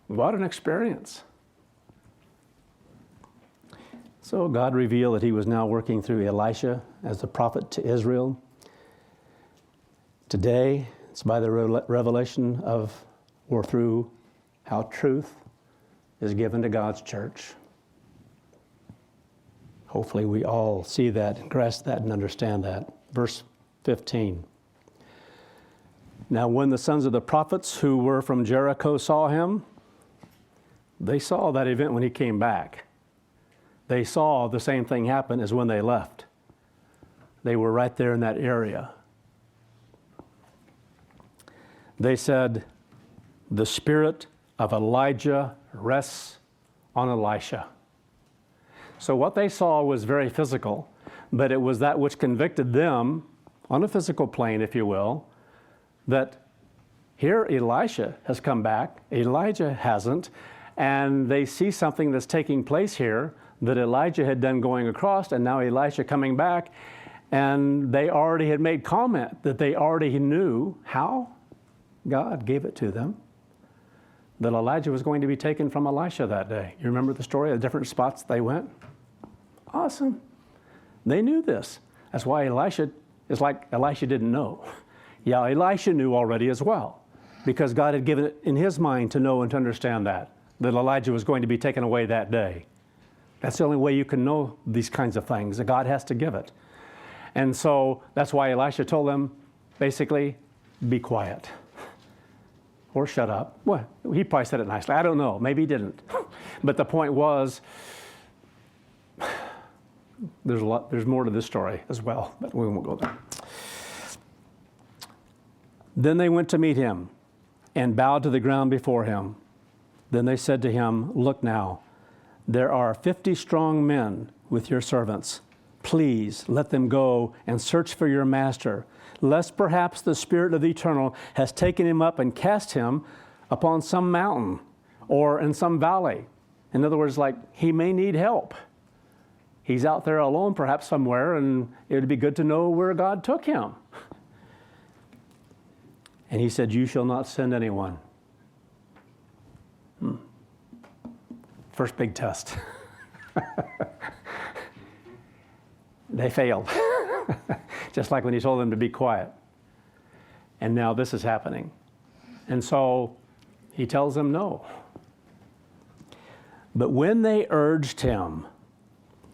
What an experience. So God revealed that he was now working through Elisha as the prophet to Israel. Today, it's by the revelation of, or through, how truth is given to God's church. Hopefully we all see that and grasp that and understand that. Verse 15. Now when the sons of the prophets who were from Jericho saw him, they saw that event when he came back. They saw the same thing happen as when they left. They were right there in that area. They said, "The spirit of Elijah rests on Elisha." So what they saw was very physical, but it was that which convicted them on a physical plane, if you will, that here Elisha has come back, Elijah hasn't, and they see something that's taking place here that Elijah had done going across, and now Elisha coming back, and they already had made comment that they already knew how God gave it to them, that Elijah was going to be taken from Elisha that day. You remember the story of the different spots they went? Awesome. They knew this. That's why Elisha is like Elisha didn't know. Yeah, Elisha knew already as well, because God had given it in his mind to know and to understand that Elijah was going to be taken away that day. That's the only way you can know these kinds of things, that God has to give it. And so that's why Elisha told them, basically, be quiet. Or shut up. Well, he probably said it nicely. I don't know. Maybe he didn't. But the point was, there's more to this story as well, but we won't go there. Then they went to meet him and bowed to the ground before him. Then they said to him, "Look now, there are 50 strong men with your servants. Please let them go and search for your master, lest perhaps the Spirit of the Eternal has taken him up and cast him upon some mountain or in some valley." In other words, like, he may need help. He's out there alone perhaps somewhere, and it would be good to know where God took him. And he said, "You shall not send anyone." First big test. They failed. Just like when he told them to be quiet. And now this is happening. And so he tells them no. But when they urged him,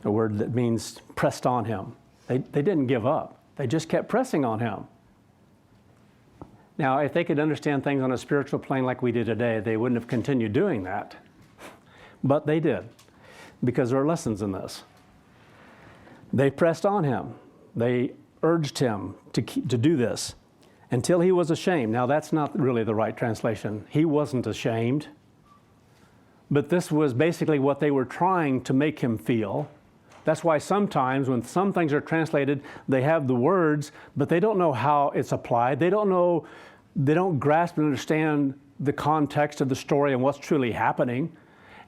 a word that means pressed on him, they didn't give up. They just kept pressing on him. Now, if they could understand things on a spiritual plane like we do today, they wouldn't have continued doing that. But they did, because there are lessons in this. They pressed on him. They urged him to do this until he was ashamed. Now, that's not really the right translation. He wasn't ashamed. But this was basically what they were trying to make him feel. That's why sometimes when some things are translated, they have the words, but they don't know how it's applied. They don't grasp and understand the context of the story and what's truly happening.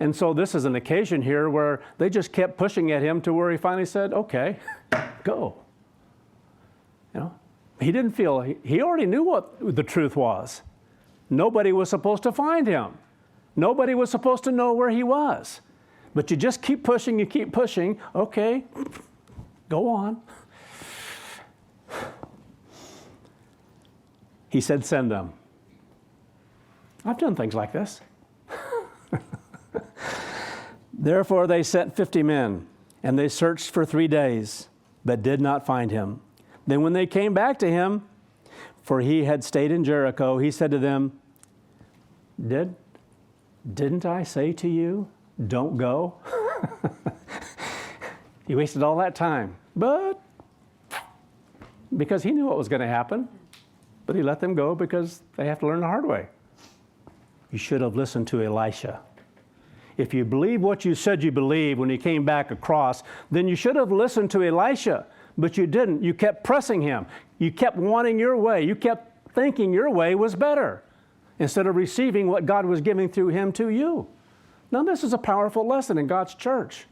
And so this is an occasion here where they just kept pushing at him to where he finally said, okay, go. You know, he didn't feel, he already knew what the truth was. Nobody was supposed to find him. Nobody was supposed to know where he was. But you just keep pushing, you keep pushing. Okay, go on. He said, send them. I've done things like this. Therefore they sent 50 men, and they searched for 3 days, but did not find him. Then when they came back to him, for he had stayed in Jericho, he said to them, Didn't I say to you, don't go? He wasted all that time, but because he knew what was going to happen, but he let them go because they have to learn the hard way. You should have listened to Elisha. If you believe what you said you believed when he came back across, then you should have listened to Elisha, but you didn't. You kept pressing him. You kept wanting your way. You kept thinking your way was better instead of receiving what God was giving through him to you. Now, this is a powerful lesson in God's church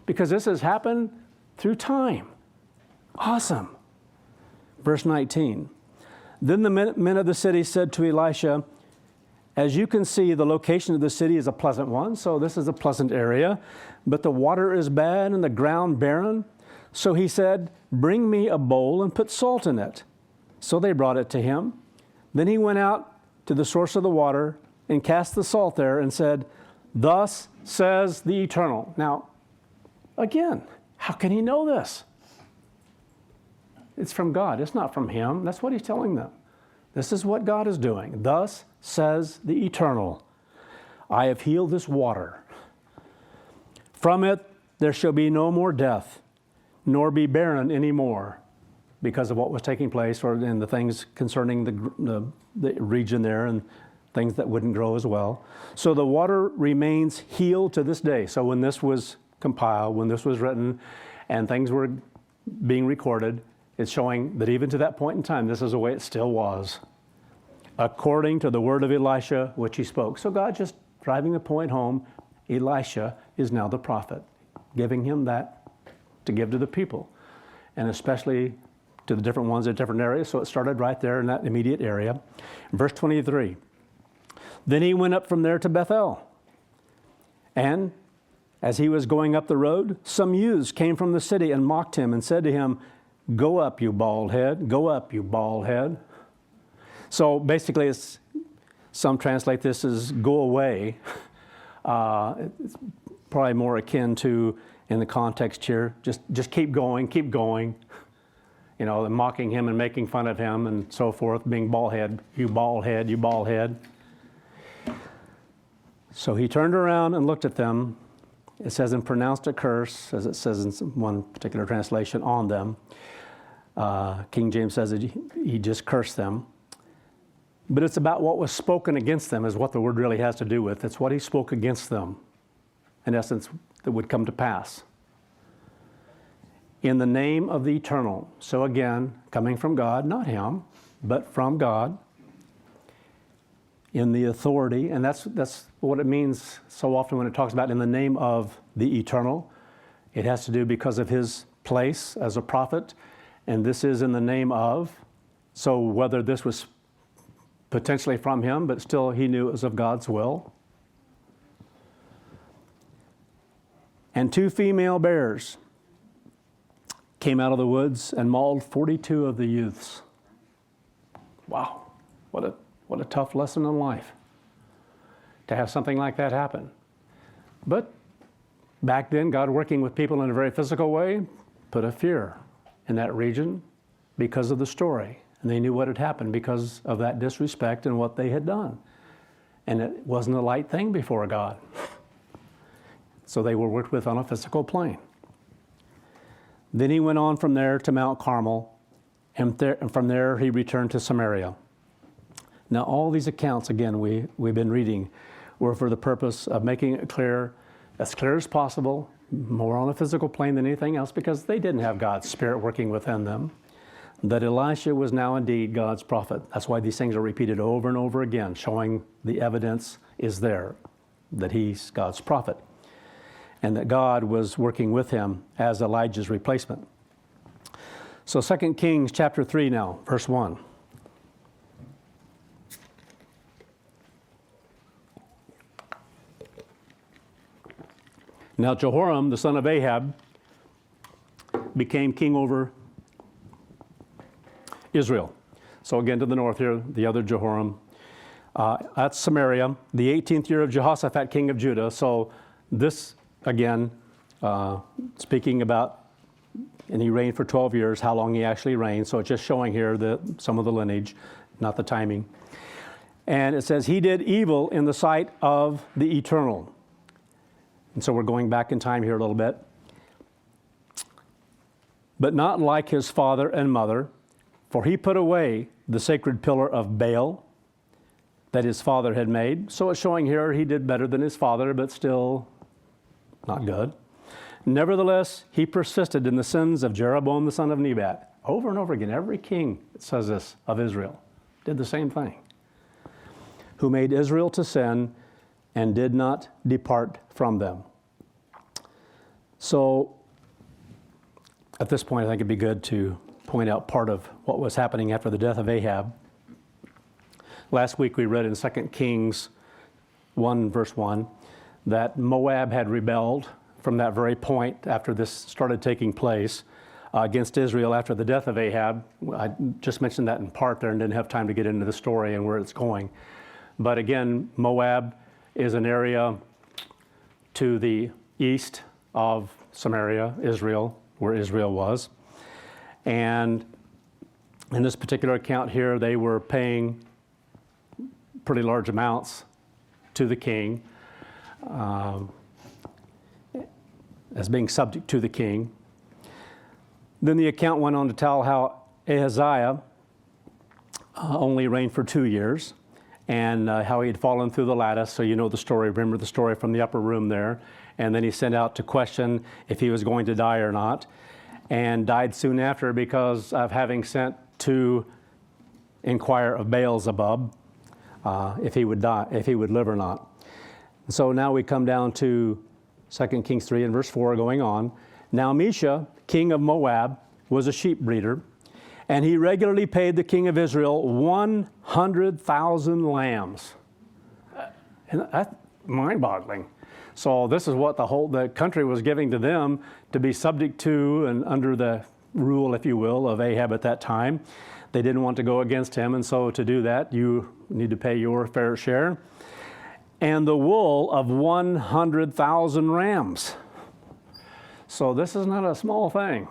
because this has happened through time. Awesome. Verse 19. Then the men of the city said to Elisha, as you can see, the location of the city is a pleasant one, so this is a pleasant area, but the water is bad and the ground barren. So he said, bring me a bowl and put salt in it. So they brought it to him. Then he went out to the source of the water and cast the salt there and said, thus says the Eternal. Now, again, how can he know this? It's from God. It's not from him. That's what he's telling them. This is what God is doing. Thus says the Eternal, I have healed this water. From it there shall be no more death, nor be barren anymore, because of what was taking place or in the things concerning the region there and things that wouldn't grow as well. So the water remains healed to this day. So when this was compiled, when this was written, and things were being recorded, it's showing that even to that point in time, this is the way it still was, according to the word of Elisha, which he spoke. So God just driving the point home, Elisha is now the prophet, giving him that to give to the people, and especially to the different ones in different areas. So it started right there in that immediate area. Verse 23, then he went up from there to Bethel. And as he was going up the road, some youths came from the city and mocked him and said to him, go up, you bald head. Go up, you bald head. So basically, some translate this as go away. It's probably more akin to, in the context here, just keep going, keep going. You know, mocking him and making fun of him and so forth, being bald head, you bald head, you bald head. So he turned around and looked at them. It says, and pronounced a curse, as it says in one particular translation, on them. King James says that he just cursed them. But it's about what was spoken against them is what the word really has to do with. It's what he spoke against them, in essence, that would come to pass. In the name of the Eternal. So again, coming from God, not him, but from God. In the authority, and that's what it means so often when it talks about in the name of the Eternal. It has to do because of his place as a prophet, and this is in the name of. So whether this was potentially from him, but still he knew it was of God's will. And 2 female bears came out of the woods and mauled 42 of the youths. Wow, what a tough lesson in life to have something like that happen. But back then, God working with people in a very physical way, put a fear in that region because of the story. And they knew what had happened because of that disrespect and what they had done. And it wasn't a light thing before God. So they were worked with on a physical plane. Then he went on from there to Mount Carmel, and from there he returned to Samaria. Now all these accounts, again, we've been reading, were for the purpose of making it clear as possible, more on a physical plane than anything else, because they didn't have God's Spirit working within them, that Elisha was now indeed God's prophet. That's why these things are repeated over and over again, showing the evidence is there that he's God's prophet, and that God was working with him as Elijah's replacement. So 2 Kings chapter 3 now, verse 1. Now Jehoram, the son of Ahab, became king over Israel. So again to the north here, the other Jehoram. At Samaria, the 18th year of Jehoshaphat, king of Judah. So this, again, speaking about, and he reigned for 12 years, how long he actually reigned. So it's just showing here some of the lineage, not the timing. And it says, he did evil in the sight of the Eternal. And so we're going back in time here a little bit. But not like his father and mother, for he put away the sacred pillar of Baal that his father had made. So it's showing here he did better than his father, but still not good. Nevertheless, he persisted in the sins of Jeroboam the son of Nebat. Over and over again, every king, it says this, of Israel, did the same thing. Who made Israel to sin and did not depart from them. So at this point, I think it'd be good to point out part of what was happening after the death of Ahab. Last week we read in 2 Kings 1 verse 1 that Moab had rebelled from that very point after this started taking place against Israel after the death of Ahab. I just mentioned that in part there and didn't have time to get into the story and where it's going. But again, Moab is an area to the east of Samaria, Israel, where Israel was. And in this particular account here, they were paying pretty large amounts to the king, as being subject to the king. Then the account went on to tell how Ahaziah only reigned for 2 years, and how he had fallen through the lattice. So you know the story, remember the story from the upper room there. And then he sent out to question if he was going to die or not, and died soon after because of having sent to inquire of Beelzebub if he would die, if he would live or not. So now we come down to 2 Kings 3 and verse 4 going on. Now Mesha, king of Moab, was a sheep breeder, and he regularly paid the king of Israel 100,000 lambs. And that's mind-boggling. So this is what the country was giving to them to be subject to and under the rule, if you will, of Ahab at that time. They didn't want to go against him, and so to do that, you need to pay your fair share. And the wool of 100,000 rams. So this is not a small thing.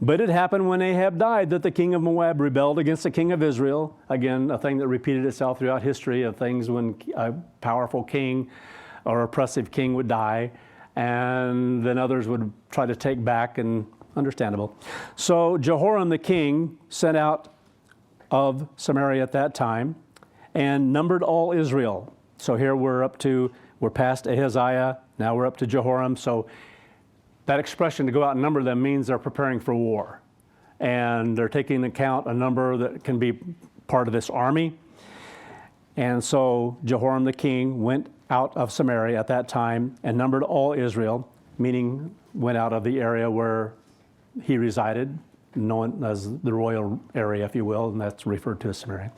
But it happened when Ahab died that the king of Moab rebelled against the king of Israel. Again, a thing that repeated itself throughout history of things when a powerful king or oppressive king would die, and then others would try to take back, and understandable. So Jehoram the king sent out of Samaria at that time and numbered all Israel. So here we're past Ahaziah, now we're up to Jehoram. So that expression to go out and number them means they're preparing for war. And they're taking into account a number that can be part of this army. And so Jehoram the king went out of Samaria at that time and numbered all Israel, meaning went out of the area where he resided, known as the royal area, if you will, and that's referred to as Samaria.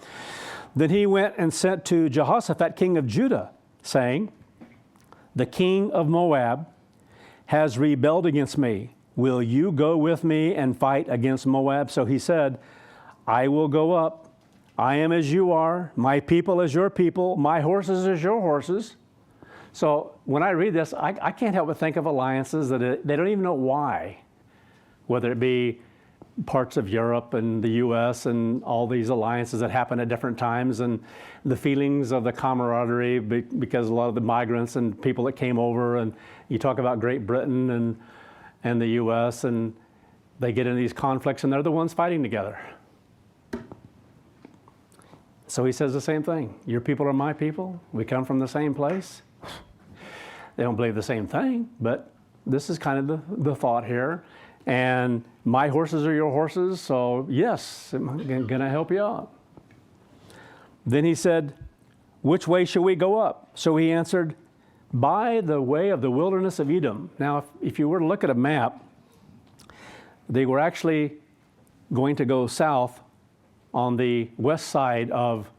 Then he went and sent to Jehoshaphat, king of Judah, saying, the king of Moab has rebelled against me. Will you go with me and fight against Moab? So he said, I will go up. I am as you are, my people as your people, my horses as your horses. So when I read this, I can't help but think of alliances that they don't even know why, whether it be parts of Europe and the U.S. and all these alliances that happen at different times, and the feelings of the camaraderie because a lot of the migrants and people that came over, and you talk about Great Britain and the U.S., and they get into these conflicts and they're the ones fighting together. So he says the same thing. Your people are my people. We come from the same place. They don't believe the same thing, but this is kind of the thought here. And my horses are your horses, so yes, I'm going to help you out. Then he said, which way shall we go up? So he answered, by the way of the wilderness of Edom. Now, if you were to look at a map, they were actually going to go south on the west side of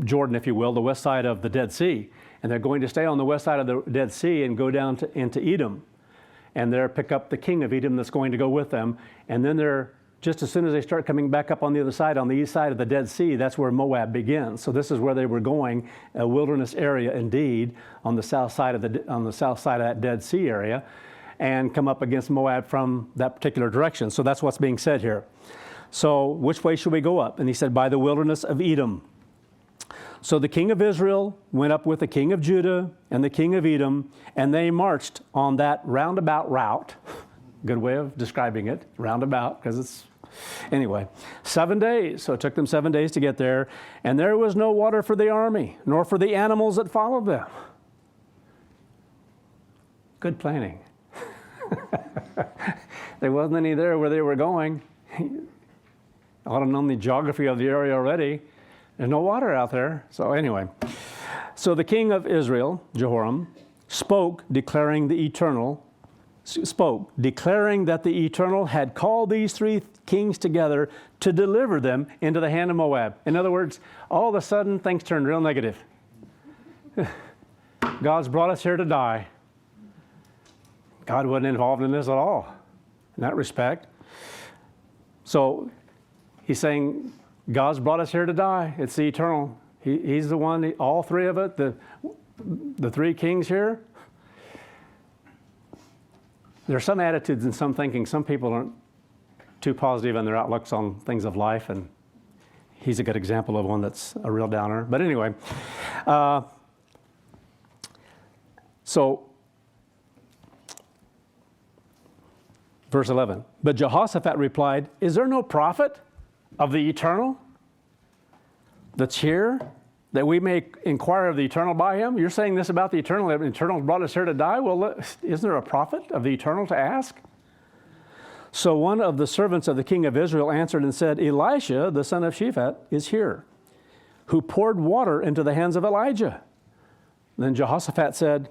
Jordan, if you will, the west side of the Dead Sea. And they're going to stay on the west side of the Dead Sea and go down into Edom. And there pick up the king of Edom that's going to go with them. And then they're, just as soon as they start coming back up on the other side, on the east side of the Dead Sea, that's where Moab begins. So this is where they were going, a wilderness area indeed, on the south side of that Dead Sea area, and come up against Moab from that particular direction. So that's what's being said here. So which way should we go up? And he said, by the wilderness of Edom. So the king of Israel went up with the king of Judah and the king of Edom, and they marched on that roundabout route. Good way of describing it, roundabout, because it's, anyway, 7 days. So it took them 7 days to get there, and there was no water for the army, nor for the animals that followed them. Good planning. There wasn't any there where they were going. I ought to know the geography of the area already. There's no water out there. So anyway, so the king of Israel, Jehoram, spoke, declaring that the Eternal had called these three kings together to deliver them into the hand of Moab. In other words, all of a sudden things turned real negative. God's brought us here to die. God wasn't involved in this at all, in that respect. So he's saying, God's brought us here to die. It's the Eternal. He's the one, all three of it, the three kings here. There are some attitudes and some thinking. Some people aren't too positive in their outlooks on things of life, and he's a good example of one that's a real downer. But anyway, so verse 11, but Jehoshaphat replied, is there no prophet of the Eternal that's here, that we may inquire of the Eternal by him? You're saying this about the Eternal, that the Eternal brought us here to die? Well, isn't there a prophet of the Eternal to ask? So one of the servants of the king of Israel answered and said, Elisha, the son of Shaphat, is here, who poured water into the hands of Elijah. Then Jehoshaphat said,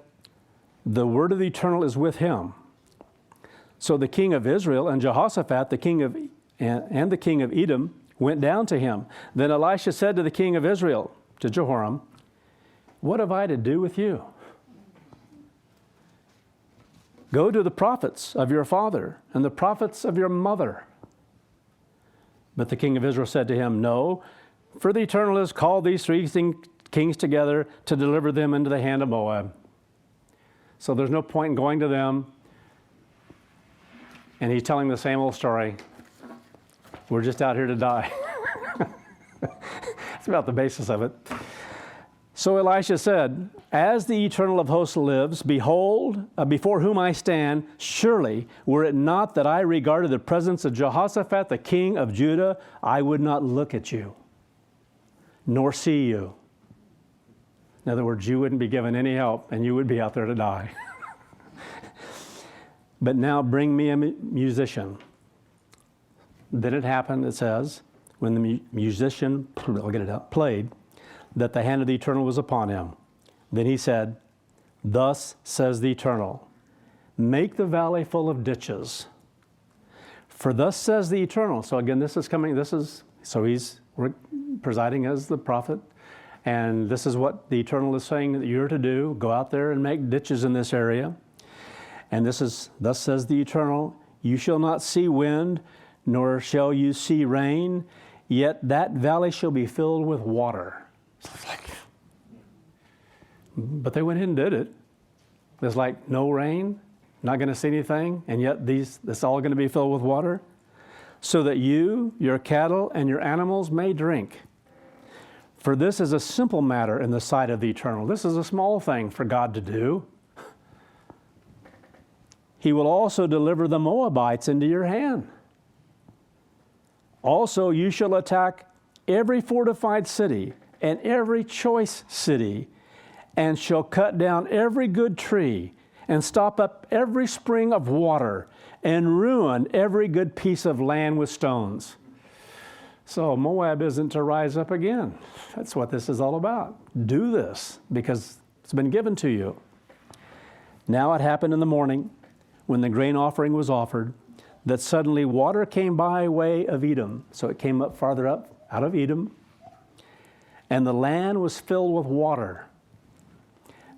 the word of the Eternal is with him. So the king of Israel and Jehoshaphat, the king of and the king of Edom, went down to him. Then Elisha said to the king of Israel, to Jehoram, what have I to do with you? Go to the prophets of your father and the prophets of your mother. But the king of Israel said to him, no, for the Eternal has called these three kings together to deliver them into the hand of Moab. So there's no point in going to them. And he's telling the same old story. We're just out here to die. That's about the basis of it. So Elisha said, as the Eternal of hosts lives, behold, before whom I stand, surely were it not that I regarded the presence of Jehoshaphat, the king of Judah, I would not look at you, nor see you. In other words, you wouldn't be given any help, and you would be out there to die. But now bring me a musician. Then it happened, it says, when the musician, I'll get it out, played, that the hand of the Eternal was upon him. Then he said, thus says the Eternal, make the valley full of ditches. For thus says the Eternal. So again, so he's presiding as the prophet. And this is what the Eternal is saying that you're to do. Go out there and make ditches in this area. And thus says the Eternal, you shall not see wind, nor shall you see rain, yet that valley shall be filled with water. But they went ahead and did it. There's like no rain, not going to see anything, and yet this all going to be filled with water, so that you, your cattle, and your animals may drink. For this is a simple matter in the sight of the Eternal. This is a small thing for God to do. He will also deliver the Moabites into your hand. Also, you shall attack every fortified city and every choice city, and shall cut down every good tree, and stop up every spring of water, and ruin every good piece of land with stones. So Moab isn't to rise up again. That's what this is all about. Do this, because it's been given to you. Now it happened in the morning, when the grain offering was offered, that suddenly water came by way of Edom. So it came up farther up out of Edom, and the land was filled with water.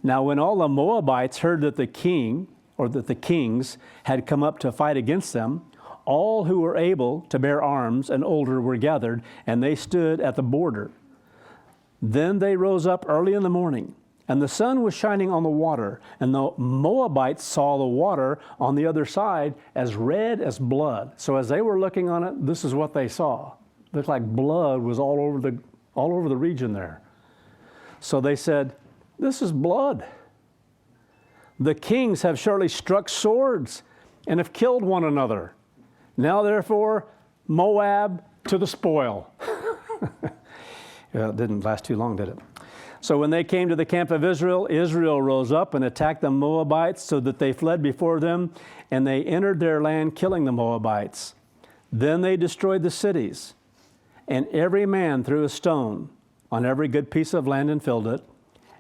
Now when all the Moabites heard that the king, or that the kings, had come up to fight against them, all who were able to bear arms and older were gathered, and they stood at the border. Then they rose up early in the morning, and the sun was shining on the water, and the Moabites saw the water on the other side as red as blood. So as they were looking on it, this is what they saw. It looked like blood was all over the region there. So they said, "This is blood. The kings have surely struck swords and have killed one another. Now therefore, Moab to the spoil." Yeah, it didn't last too long, did it? So when they came to the camp of Israel, Israel rose up and attacked the Moabites, so that they fled before them, and they entered their land, killing the Moabites. Then they destroyed the cities, and every man threw a stone on every good piece of land and filled it.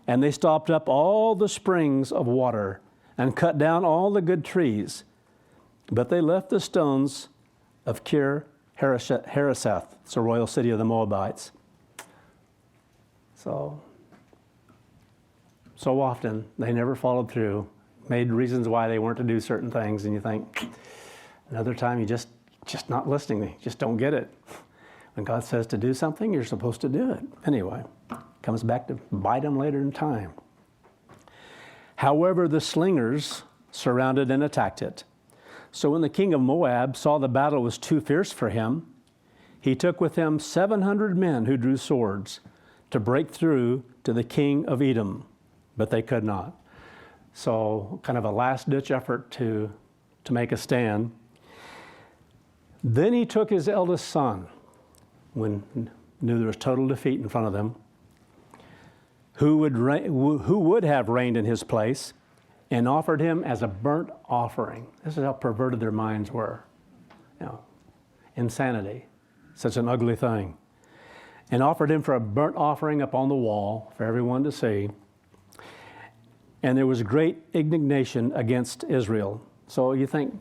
And they stopped up all the springs of water and cut down all the good trees. But they left the stones of Kir Hareseth, it's a royal city of the Moabites. So often they never followed through, made reasons why they weren't to do certain things, and you think, another time you just not listening, you just don't get it. When God says to do something, you're supposed to do it. Anyway, comes back to bite them later in time. However, the slingers surrounded and attacked it. So when the king of Moab saw the battle was too fierce for him, he took with him 700 men who drew swords to break through to the king of Edom, but they could not. So kind of a last-ditch effort to make a stand. Then he took his eldest son, when knew there was total defeat in front of them, who would have reigned in his place, and offered him as a burnt offering. This is how perverted their minds were. Insanity, such an ugly thing. And offered him for a burnt offering up on the wall for everyone to see. And there was great indignation against Israel. So you think,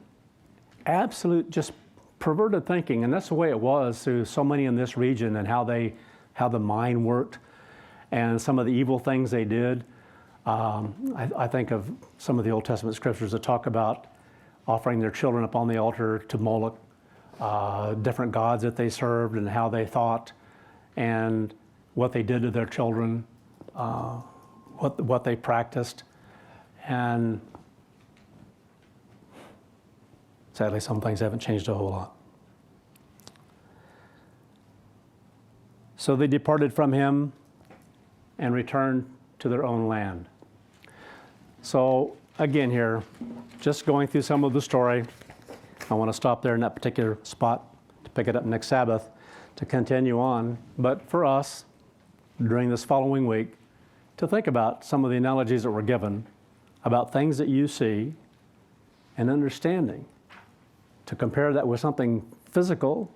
absolute just perverted thinking, and that's the way it was through so many in this region, and how the mind worked, and some of the evil things they did. I think of some of the Old Testament scriptures that talk about offering their children up on the altar to Moloch, different gods that they served, and how they thought, and what they did to their children, what they practiced. And sadly, some things haven't changed a whole lot. So they departed from him and returned to their own land. So again here, just going through some of the story. I want to stop there in that particular spot to pick it up next Sabbath to continue on. But for us, during this following week, to think about some of the analogies that were given about things that you see and understanding, to compare that with something physical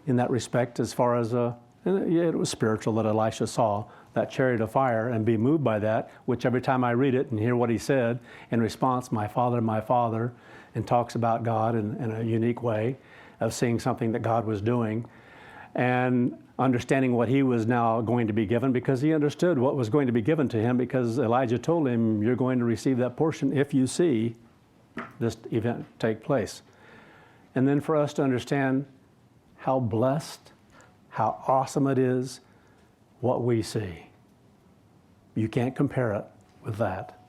in that respect, as far as it was spiritual that Elisha saw that chariot of fire and be moved by that, which every time I read it and hear what he said in response, my Father, and talks about God in a unique way of seeing something that God was doing and understanding what he was now going to be given, because he understood what was going to be given to him, because Elijah told him, you're going to receive that portion if you see this event take place. And then for us to understand how blessed, how awesome it is what we see. You can't compare it with that.